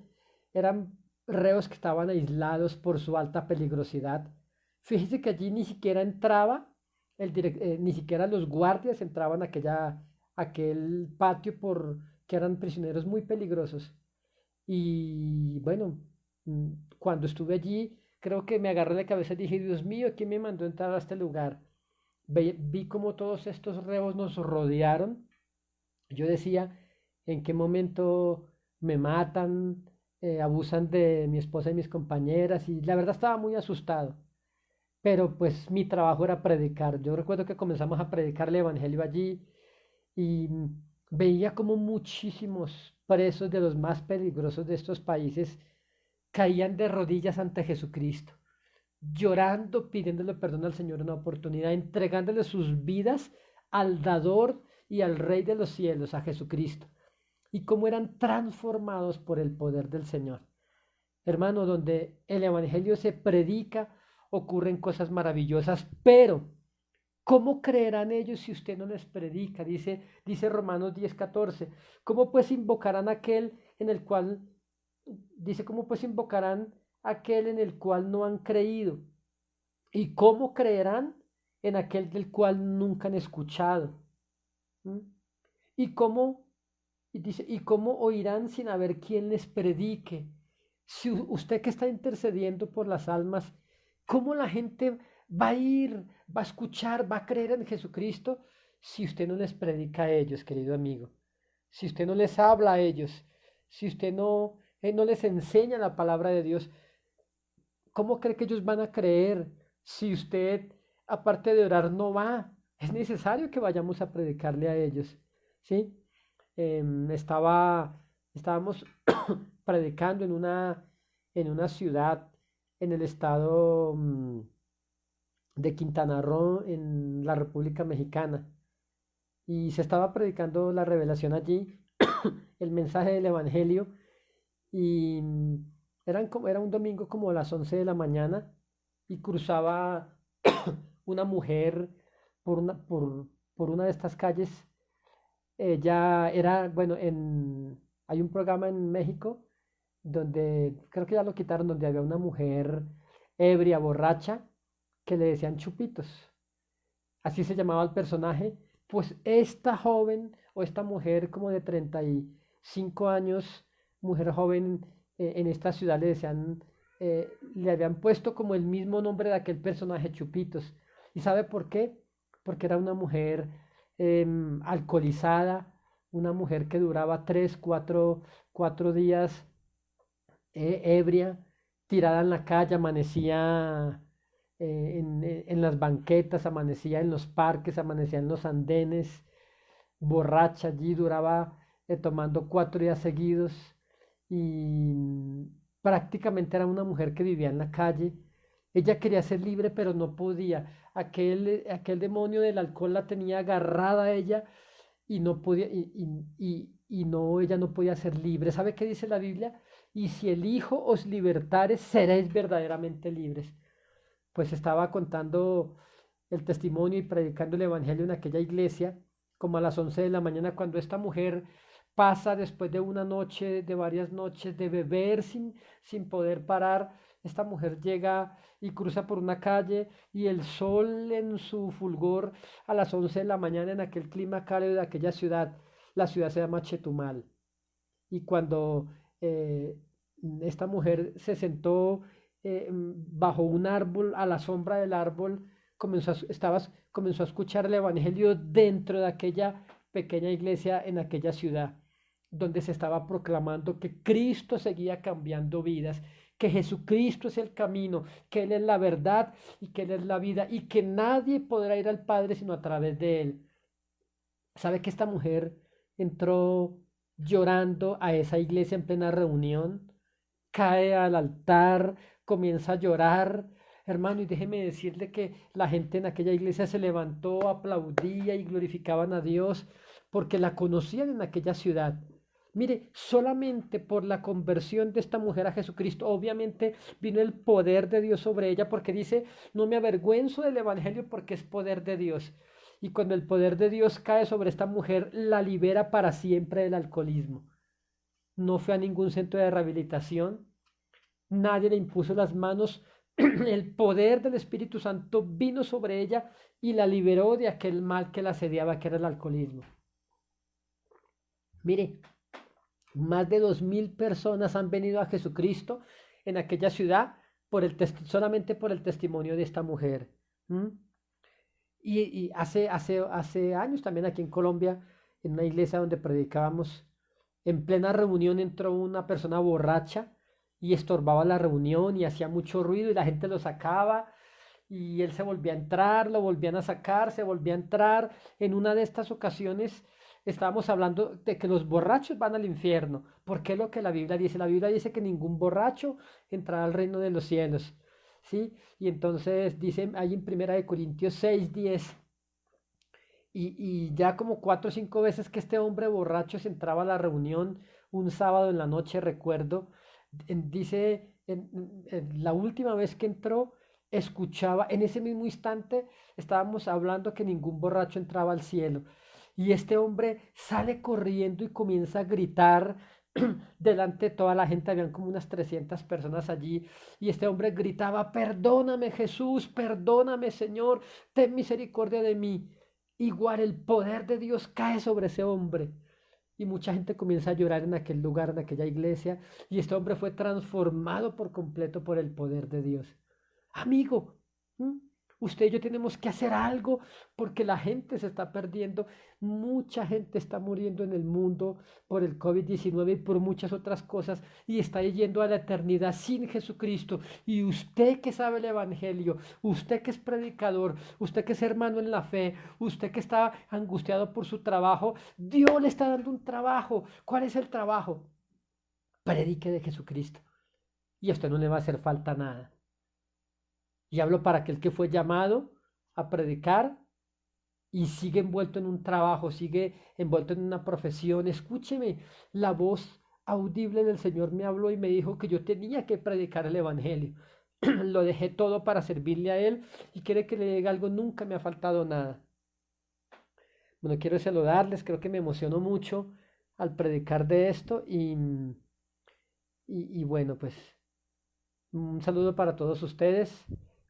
eran reos que estaban aislados por su alta peligrosidad. Fíjese que allí ni siquiera entraba, ni siquiera los guardias entraban a aquel patio que eran prisioneros muy peligrosos. Y bueno, cuando estuve allí, creo que me agarré la cabeza y dije, Dios mío, ¿quién me mandó a entrar a este lugar? Vi como todos estos reos nos rodearon. Yo decía, ¿en qué momento me matan, abusan de mi esposa y mis compañeras? Y la verdad estaba muy asustado. Pero pues mi trabajo era predicar. Yo recuerdo que comenzamos a predicar el Evangelio allí y veía como muchísimos presos de los más peligrosos de estos países caían de rodillas ante Jesucristo, llorando, pidiéndole perdón al Señor una oportunidad, entregándole sus vidas al dador y al Rey de los cielos, a Jesucristo, y cómo eran transformados por el poder del Señor. Hermano, donde el Evangelio se predica, ocurren cosas maravillosas, pero ¿cómo creerán ellos si usted no les predica? Dice Romanos 10:14. ¿Cómo pues invocarán aquel en el cual, dice, cómo pues invocarán aquel en el cual no han creído? ¿Y cómo creerán en aquel del cual nunca han escuchado? ¿Mm? ¿Y cómo, y cómo oirán sin haber quien les predique? Si usted que está intercediendo por las almas, ¿cómo la gente va a ir, va a escuchar, va a creer en Jesucristo si usted no les predica a ellos, querido amigo? Si usted no les habla a ellos, si usted no les enseña la palabra de Dios, ¿cómo cree que ellos van a creer si usted, aparte de orar, no va? Es necesario que vayamos a predicarle a ellos, ¿sí? Estábamos predicando en una ciudad en el estado de Quintana Roo, en la República Mexicana, y se estaba predicando la revelación allí. el mensaje del Evangelio y era un domingo como a las 11 de la mañana y cruzaba una mujer por una de estas calles. Ella era, bueno, hay un programa en México donde, creo que ya lo quitaron, donde había una mujer ebria, borracha, que le decían Chupitos. Así se llamaba el personaje. Pues esta joven o esta mujer como de 35 años, mujer joven en esta ciudad le habían puesto como el mismo nombre de aquel personaje, Chupitos. ¿Y sabe por qué? Porque era una mujer alcoholizada, una mujer que duraba 4 días ebria, tirada en la calle, amanecía en las banquetas, amanecía en los parques, amanecía en los andenes, borracha allí, duraba tomando 4 días seguidos y prácticamente era una mujer que vivía en la calle. Ella quería ser libre, pero no podía. Aquel demonio del alcohol la tenía agarrada a ella y no podía, y no, ella no podía ser libre. ¿Sabe qué dice la Biblia? Y si el Hijo os libertare, seréis verdaderamente libres. Pues estaba contando el testimonio y predicando el Evangelio en aquella iglesia, como a las 11 de la mañana, cuando esta mujer pasa después de una noche, de varias noches de beber sin poder parar. Esta mujer llega y cruza por una calle y el sol en su fulgor a las 11 de la mañana en aquel clima cálido de aquella ciudad. La ciudad se llama Chetumal. Y cuando eh, esta mujer se sentó bajo un árbol, a la sombra del árbol, comenzó a escuchar el Evangelio dentro de aquella pequeña iglesia en aquella ciudad, donde se estaba proclamando que Cristo seguía cambiando vidas, que Jesucristo es el camino, que Él es la verdad y que Él es la vida y que nadie podrá ir al Padre sino a través de Él. ¿Sabe que esta mujer entró llorando a esa iglesia en plena reunión? Cae al altar, comienza a llorar. Hermano, y déjeme decirle que la gente en aquella iglesia se levantó, aplaudía y glorificaban a Dios porque la conocían en aquella ciudad. Mire, solamente por la conversión de esta mujer a Jesucristo, obviamente vino el poder de Dios sobre ella porque dice, no me avergüenzo del Evangelio porque es poder de Dios. Y cuando el poder de Dios cae sobre esta mujer, la libera para siempre del alcoholismo. No fue a ningún centro de rehabilitación, nadie le impuso las manos, el poder del Espíritu Santo vino sobre ella y la liberó de aquel mal que la asediaba, que era el alcoholismo. Mire, más de 2000 personas han venido a Jesucristo en aquella ciudad solamente por el testimonio de esta mujer. ¿Mm? Y hace años también aquí en Colombia, en una iglesia donde predicábamos, en plena reunión entró una persona borracha y estorbaba la reunión y hacía mucho ruido y la gente lo sacaba y él se volvía a entrar, lo volvían a sacar, se volvía a entrar. En una de estas ocasiones estábamos hablando de que los borrachos van al infierno. ¿Por qué lo que la Biblia dice? La Biblia dice que ningún borracho entrará al reino de los cielos. ¿Sí? Y entonces dice ahí en Primera de Corintios 6:10 y ya como 4 o 5 veces que este hombre borracho se entraba a la reunión un sábado en la noche, recuerdo, dice, la última vez que entró, escuchaba, en ese mismo instante estábamos hablando que ningún borracho entraba al cielo. Y este hombre sale corriendo y comienza a gritar delante de toda la gente, habían como unas 300 personas allí, y este hombre gritaba, perdóname Jesús, perdóname Señor, ten misericordia de mí. Igual el poder de Dios cae sobre ese hombre. Y mucha gente comienza a llorar en aquel lugar, en aquella iglesia. Y este hombre fue transformado por completo por el poder de Dios. Amigo, ¿m? Usted y yo tenemos que hacer algo porque la gente se está perdiendo. Mucha gente está muriendo en el mundo por el COVID-19 y por muchas otras cosas y está yendo a la eternidad sin Jesucristo. Y usted que sabe el Evangelio, usted que es predicador, usted que es hermano en la fe, usted que está angustiado por su trabajo, Dios le está dando un trabajo. ¿Cuál es el trabajo? Predique de Jesucristo y a usted no le va a hacer falta nada. Y hablo para aquel que fue llamado a predicar y sigue envuelto en un trabajo, sigue envuelto en una profesión, escúcheme, la voz audible del Señor me habló y me dijo que yo tenía que predicar el Evangelio. Lo dejé todo para servirle a Él y quiere que le diga algo, nunca me ha faltado nada. Bueno, quiero saludarles, creo que me emociono mucho al predicar de esto y bueno, pues un saludo para todos ustedes,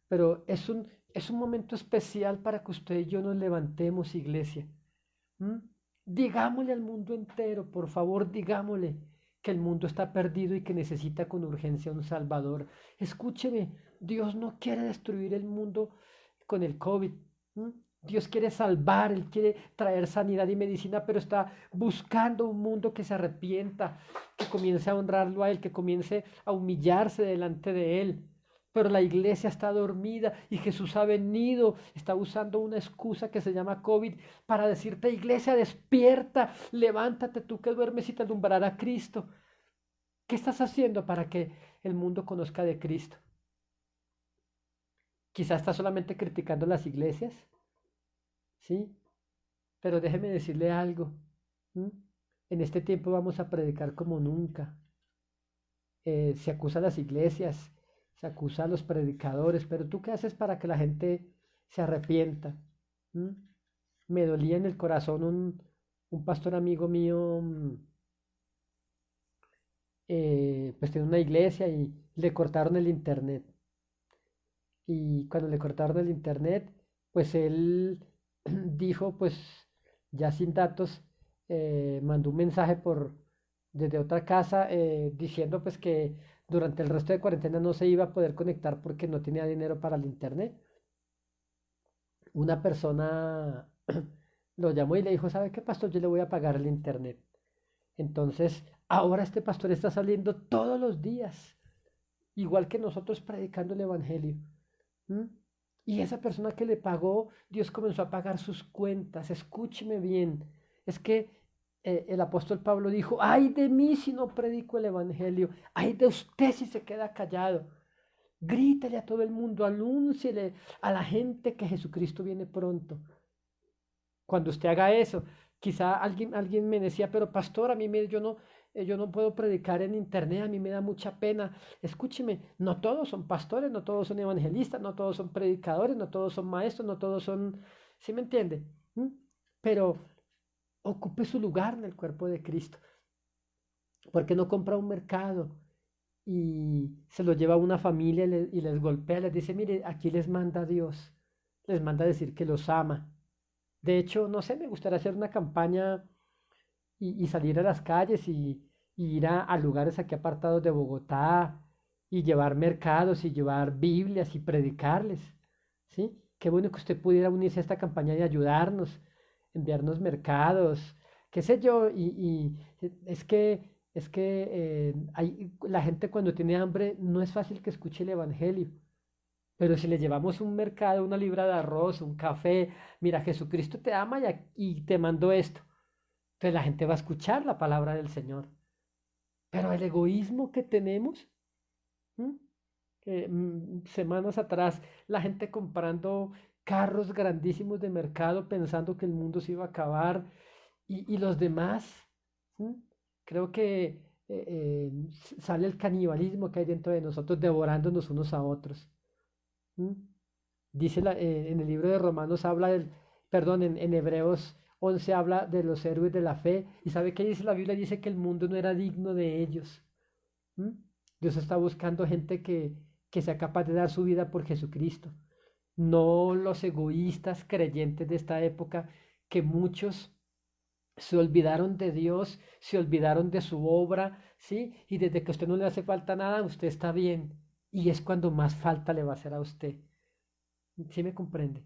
pero es un momento especial para que usted y yo nos levantemos, iglesia. ¿M? Digámosle al mundo entero, por favor, digámosle que el mundo está perdido y que necesita con urgencia un Salvador. Escúcheme, Dios no quiere destruir el mundo con el COVID. ¿M? Dios quiere salvar, Él quiere traer sanidad y medicina, pero está buscando un mundo que se arrepienta, que comience a honrarlo a Él, que comience a humillarse delante de Él. Pero la iglesia está dormida y Jesús ha venido, está usando una excusa que se llama COVID para decirte, iglesia, despierta, levántate tú que duermes y te alumbrará Cristo. ¿Qué estás haciendo para que el mundo conozca de Cristo? Quizás estás solamente criticando las iglesias, ¿sí? Pero déjeme decirle algo. ¿M? En este tiempo vamos a predicar como nunca. Se acusa a las iglesias, se acusa a los predicadores, pero ¿tú qué haces para que la gente se arrepienta? ¿Mm? Me dolía en el corazón un pastor amigo mío, pues tiene una iglesia y le cortaron el internet. Y cuando le cortaron el internet, pues él dijo, pues ya sin datos, mandó un mensaje desde otra casa diciendo pues que durante el resto de cuarentena no se iba a poder conectar porque no tenía dinero para el internet. Una persona lo llamó y le dijo, ¿sabe qué, pastor? Yo le voy a pagar el internet. Entonces, ahora este pastor está saliendo todos los días, igual que nosotros predicando el evangelio. ¿M? Y esa persona que le pagó, Dios comenzó a pagar sus cuentas. Escúcheme bien. Es que el apóstol Pablo dijo, ay de mí si no predico el evangelio, ay de usted si se queda callado. Grítele a todo el mundo, anúnciele a la gente que Jesucristo viene pronto. Cuando usted haga eso, quizá alguien me decía, pero pastor, yo no puedo predicar en internet, a mí me da mucha pena. Escúcheme, no todos son pastores, no todos son evangelistas, no todos son predicadores, no todos son maestros, no todos son, ¿sí me entiende? ¿Mm? Pero ocupe su lugar en el cuerpo de Cristo. ¿Por qué no compra un mercado y se lo lleva a una familia y les golpea, les dice, mire, aquí les manda Dios, les manda decir que los ama? De hecho, no sé, me gustaría hacer una campaña y salir a las calles y ir a lugares aquí apartados de Bogotá y llevar mercados y llevar Biblias y predicarles, ¿sí? Qué bueno que usted pudiera unirse a esta campaña y ayudarnos, enviarnos mercados, qué sé yo, es que la gente cuando tiene hambre no es fácil que escuche el Evangelio. Pero si le llevamos un mercado, una libra de arroz, un café, mira, Jesucristo te ama y te mandó esto. Entonces la gente va a escuchar la palabra del Señor. Pero el egoísmo que tenemos, ¿m? Semanas atrás, la gente comprando carros grandísimos de mercado pensando que el mundo se iba a acabar y los demás, ¿m? Creo que sale el canibalismo que hay dentro de nosotros devorándonos unos a otros. ¿M? Dice en el libro de Romanos habla perdón, en Hebreos 11 habla de los héroes de la fe. ¿Y sabe qué dice la Biblia? Dice que el mundo no era digno de ellos. ¿Mm? Dios está buscando gente que sea capaz de dar su vida por Jesucristo. No los egoístas creyentes de esta época que muchos se olvidaron de Dios, se olvidaron de su obra, ¿sí? Y desde que a usted no le hace falta nada, usted está bien. Y es cuando más falta le va a hacer a usted. ¿Sí me comprende?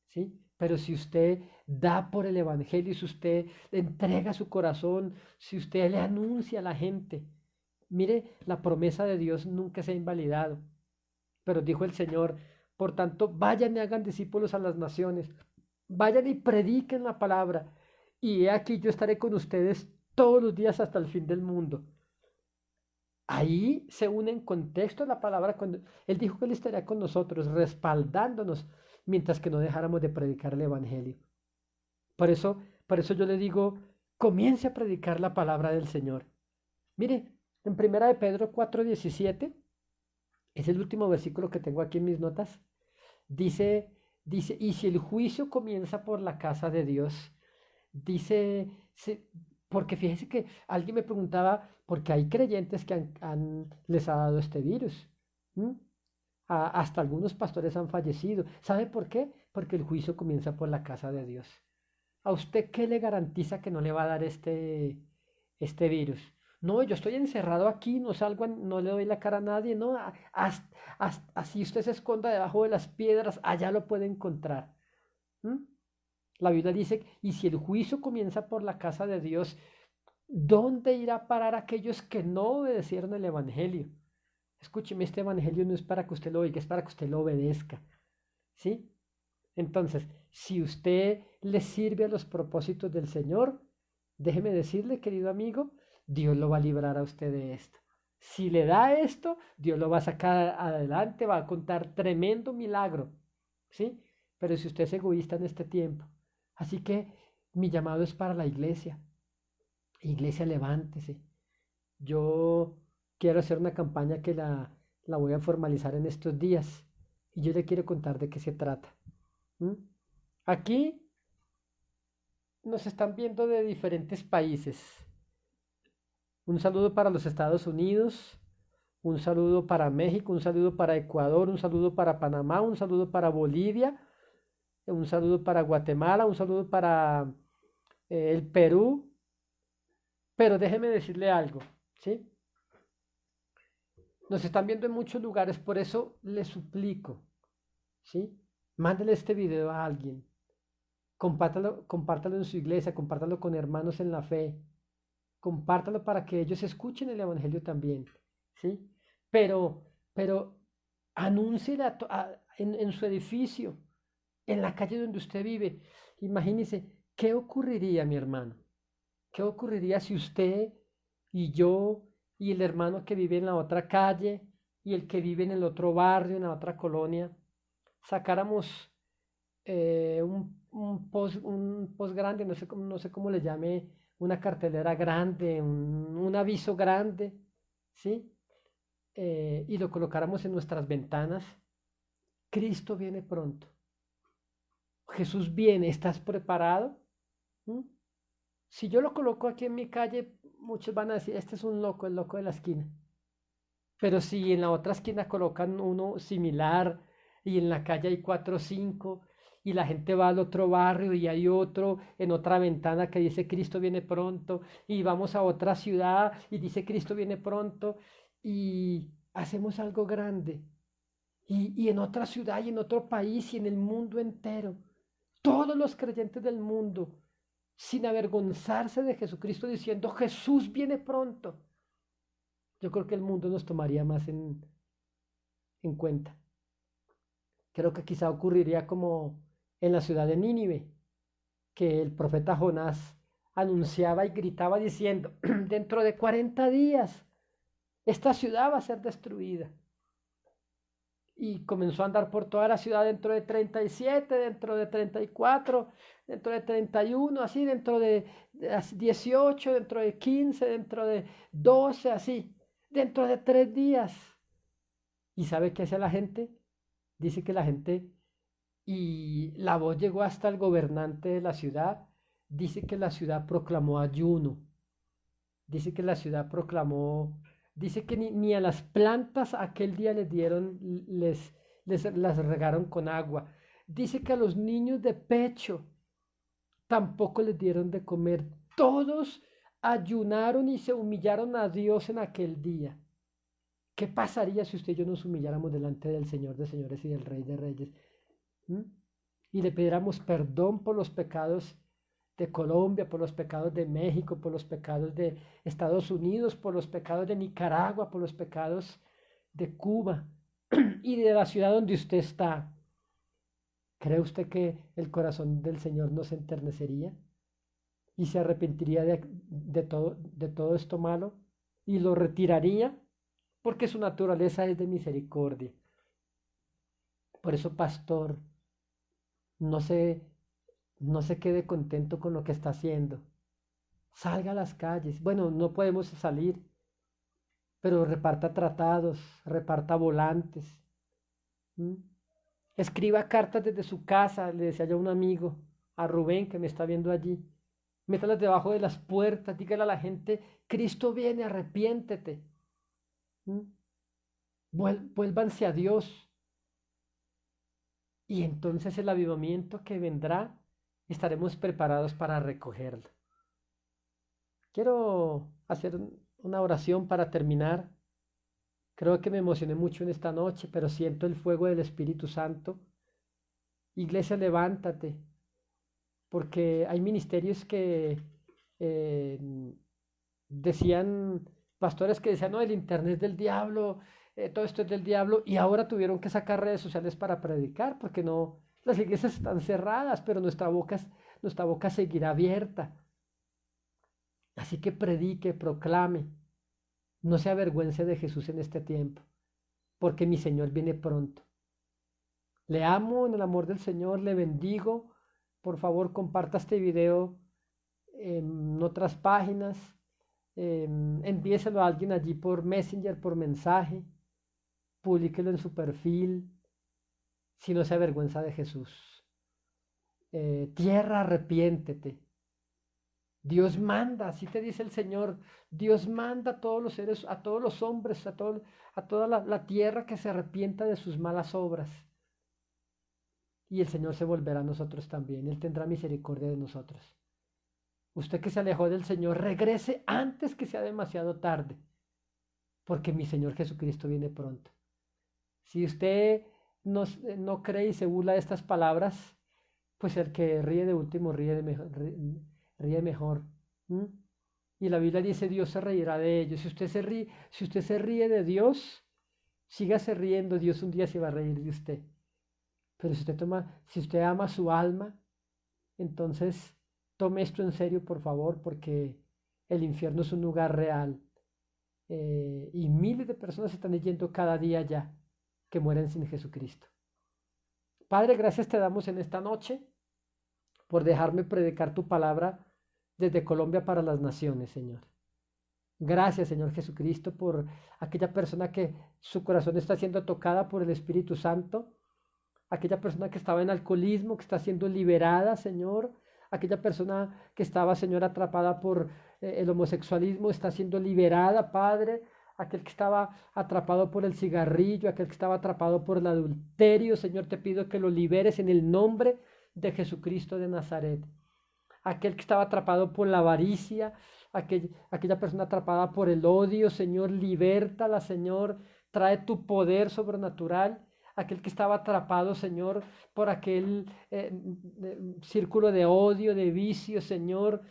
¿Sí? Pero si usted da por el Evangelio, si usted le entrega su corazón, si usted le anuncia a la gente, mire, la promesa de Dios nunca se ha invalidado. Pero dijo el Señor, por tanto, vayan y hagan discípulos a las naciones, vayan y prediquen la palabra, y he aquí yo estaré con ustedes todos los días hasta el fin del mundo. Ahí se une en contexto la palabra cuando Él dijo que Él estaría con nosotros, respaldándonos, mientras que no dejáramos de predicar el Evangelio. Por eso, por eso yo le digo, comience a predicar la palabra del Señor. Mire, en primera de Pedro 4:17, es el último versículo que tengo aquí en mis notas, dice, y si el juicio comienza por la casa de Dios, dice, porque fíjese que alguien me preguntaba, porque hay creyentes que les ha dado este virus. ¿M? Hasta algunos pastores han fallecido. ¿Sabe por qué? Porque el juicio comienza por la casa de Dios. ¿A usted qué le garantiza que no le va a dar este virus? No, yo estoy encerrado aquí, no salgo, no le doy la cara a nadie, no. Así usted se esconda debajo de las piedras, allá lo puede encontrar. ¿Mm? La Biblia dice, y si el juicio comienza por la casa de Dios, ¿dónde irá a parar aquellos que no obedecieron el Evangelio? Escúcheme, este Evangelio no es para que usted lo oiga, es para que usted lo obedezca. ¿Sí? Entonces, si usted le sirve a los propósitos del Señor, déjeme decirle, querido amigo, Dios lo va a librar a usted de esto. Si le da esto, Dios lo va a sacar adelante, va a contar tremendo milagro. ¿Sí? Pero si usted es egoísta en este tiempo. Así que mi llamado es para la iglesia. Iglesia, levántese. Yo quiero hacer una campaña que la voy a formalizar en estos días. Y yo le quiero contar de qué se trata. ¿Mm? Aquí nos están viendo de diferentes países. Un saludo para los Estados Unidos, un saludo para México, un saludo para Ecuador, un saludo para Panamá, un saludo para Bolivia, un saludo para Guatemala, un saludo para el Perú. Pero déjeme decirle algo, ¿sí? Nos están viendo en muchos lugares, por eso le suplico, ¿sí? Mándele este video a alguien. Compártalo en su iglesia, compártalo con hermanos en la fe, compártalo para que ellos escuchen el Evangelio también, ¿sí? Pero anúnciele en su edificio, en la calle donde usted vive. Imagínese, ¿qué ocurriría, mi hermano? ¿Qué ocurriría si usted y yo y el hermano que vive en la otra calle y el que vive en el otro barrio, en la otra colonia, sacáramos un post grande, no sé cómo le llame, una cartelera grande, un aviso grande, ¿sí? Y lo colocáramos en nuestras ventanas? Cristo viene pronto. Jesús viene, ¿estás preparado? ¿Mm? Si yo lo coloco aquí en mi calle, muchos van a decir, este es un loco, el loco de la esquina. Pero si en la otra esquina colocan uno similar y en la calle hay cuatro o cinco y la gente va al otro barrio y hay otro en otra ventana que dice Cristo viene pronto y vamos a otra ciudad y dice Cristo viene pronto y hacemos algo grande y en otra ciudad y en otro país y en el mundo entero, todos los creyentes del mundo, sin avergonzarse de Jesucristo diciendo Jesús viene pronto, yo creo que el mundo nos tomaría más en cuenta. Creo que quizá ocurriría como en la ciudad de Nínive, que el profeta Jonás anunciaba y gritaba diciendo, dentro de 40 días esta ciudad va a ser destruida. Y comenzó a andar por toda la ciudad dentro de 37, dentro de 34, dentro de 31, así, dentro de 18, dentro de 15, dentro de 12, así, dentro de 3 días. ¿Y sabe qué hace la gente? Dice que la gente, y la voz llegó hasta el gobernante de la ciudad, dice que la ciudad proclamó ayuno, dice que la ciudad proclamó, dice que ni a las plantas aquel día les dieron, las regaron con agua, dice que a los niños de pecho tampoco les dieron de comer, todos ayunaron y se humillaron a Dios en aquel día. ¿Qué pasaría si usted y yo nos humilláramos delante del Señor de señores y del Rey de reyes? ¿Mm? Y le pidiéramos perdón por los pecados de Colombia, por los pecados de México, por los pecados de Estados Unidos, por los pecados de Nicaragua, por los pecados de Cuba y de la ciudad donde usted está. ¿Cree usted que el corazón del Señor no se enternecería y se arrepentiría de todo esto malo y lo retiraría? Porque su naturaleza es de misericordia. Por eso, pastor, no se no se quede contento con lo que está haciendo. Salga a las calles. Bueno, no podemos salir, pero reparta tratados, reparta volantes. ¿M? Escriba cartas desde su casa, le decía yo a un amigo, a Rubén que me está viendo allí. Métalas debajo de las puertas, dígale a la gente, Cristo viene, arrepiéntete. ¿M? Vuélvanse a Dios. Y entonces el avivamiento que vendrá, estaremos preparados para recogerlo. Quiero hacer una oración para terminar. Creo que me emocioné mucho en esta noche, pero siento el fuego del Espíritu Santo. Iglesia, levántate, porque hay ministerios que eh, decían, pastores que decían, no, el Internet es del diablo, todo esto es del diablo, y ahora tuvieron que sacar redes sociales para predicar, porque no, las iglesias están cerradas, pero nuestra boca seguirá abierta. Así que predique, proclame, no se avergüence de Jesús en este tiempo, porque mi Señor viene pronto. Le amo en el amor del Señor, le bendigo. Por favor, comparta este video en otras páginas. Envíeselo a alguien allí por Messenger, por mensaje. Publíquelo en su perfil. Si no se avergüenza de Jesús. Tierra, arrepiéntete. Dios manda, así te dice el Señor. Dios manda a todos los seres, a todos los hombres, a toda la tierra que se arrepienta de sus malas obras. Y el Señor se volverá a nosotros también. Él tendrá misericordia de nosotros. Usted que se alejó del Señor, regrese antes que sea demasiado tarde, porque mi Señor Jesucristo viene pronto. Si usted no cree y se burla de estas palabras, pues el que ríe de último ríe mejor. Ríe mejor. ¿Mm? Y la Biblia dice, Dios se reirá de ellos. Si usted se ríe de Dios, sígase riendo, Dios un día se va a reír de usted. Pero si usted ama su alma, entonces tome esto en serio, por favor, porque el infierno es un lugar real. Y miles de personas están yendo cada día ya que mueren sin Jesucristo. Padre, gracias te damos en esta noche por dejarme predicar tu palabra desde Colombia para las naciones, Señor. Gracias, Señor Jesucristo, por aquella persona que su corazón está siendo tocada por el Espíritu Santo, aquella persona que estaba en alcoholismo, que está siendo liberada, Señor, aquella persona que estaba, Señor, atrapada por el homosexualismo, está siendo liberada, Padre, aquel que estaba atrapado por el cigarrillo, aquel que estaba atrapado por el adulterio, Señor, te pido que lo liberes en el nombre de Jesucristo de Nazaret. Aquel que estaba atrapado por la avaricia, aquella persona atrapada por el odio, Señor, libértala, Señor, trae tu poder sobrenatural. Aquel que estaba atrapado, Señor, por aquel círculo de odio, de vicio, Señor,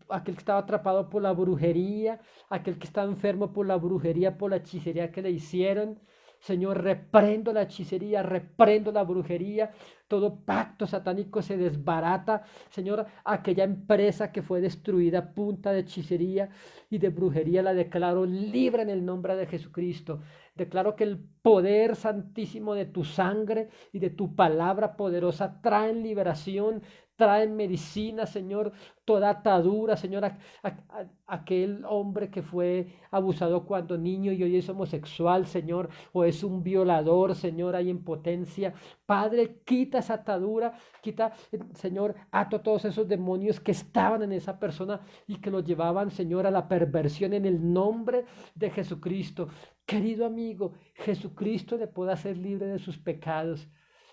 aquel que estaba atrapado por la brujería, aquel que estaba enfermo por la brujería, por la hechicería que le hicieron. Señor, reprendo la hechicería, reprendo la brujería, todo pacto satánico se desbarata. Señor, aquella empresa que fue destruida a punta de hechicería y de brujería la declaro libre en el nombre de Jesucristo. Declaro que el poder santísimo de tu sangre y de tu palabra poderosa traen liberación, traen medicina, Señor, toda atadura, Señor, aquel hombre que fue abusado cuando niño y hoy es homosexual, Señor, o es un violador, Señor, hay impotencia. Padre, quita esa atadura, quita, Señor, ato a todos esos demonios que estaban en esa persona y que lo llevaban, Señor, a la perversión en el nombre de Jesucristo. Querido amigo, Jesucristo le puede hacer libre de sus pecados,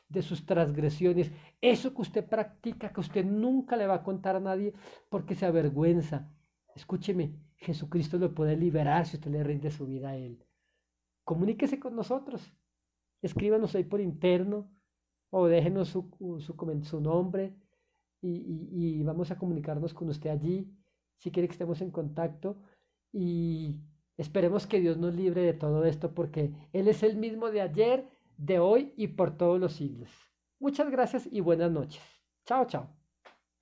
de sus transgresiones. Eso que usted practica, que usted nunca le va a contar a nadie porque se avergüenza. Escúcheme, Jesucristo lo puede liberar si usted le rinde su vida a Él. Comuníquese con nosotros. Escríbanos ahí por interno o déjenos su nombre y vamos a comunicarnos con usted allí si quiere que estemos en contacto y esperemos que Dios nos libre de todo esto porque Él es el mismo de ayer, de hoy y por todos los siglos. Muchas gracias y buenas noches. Chao, chao.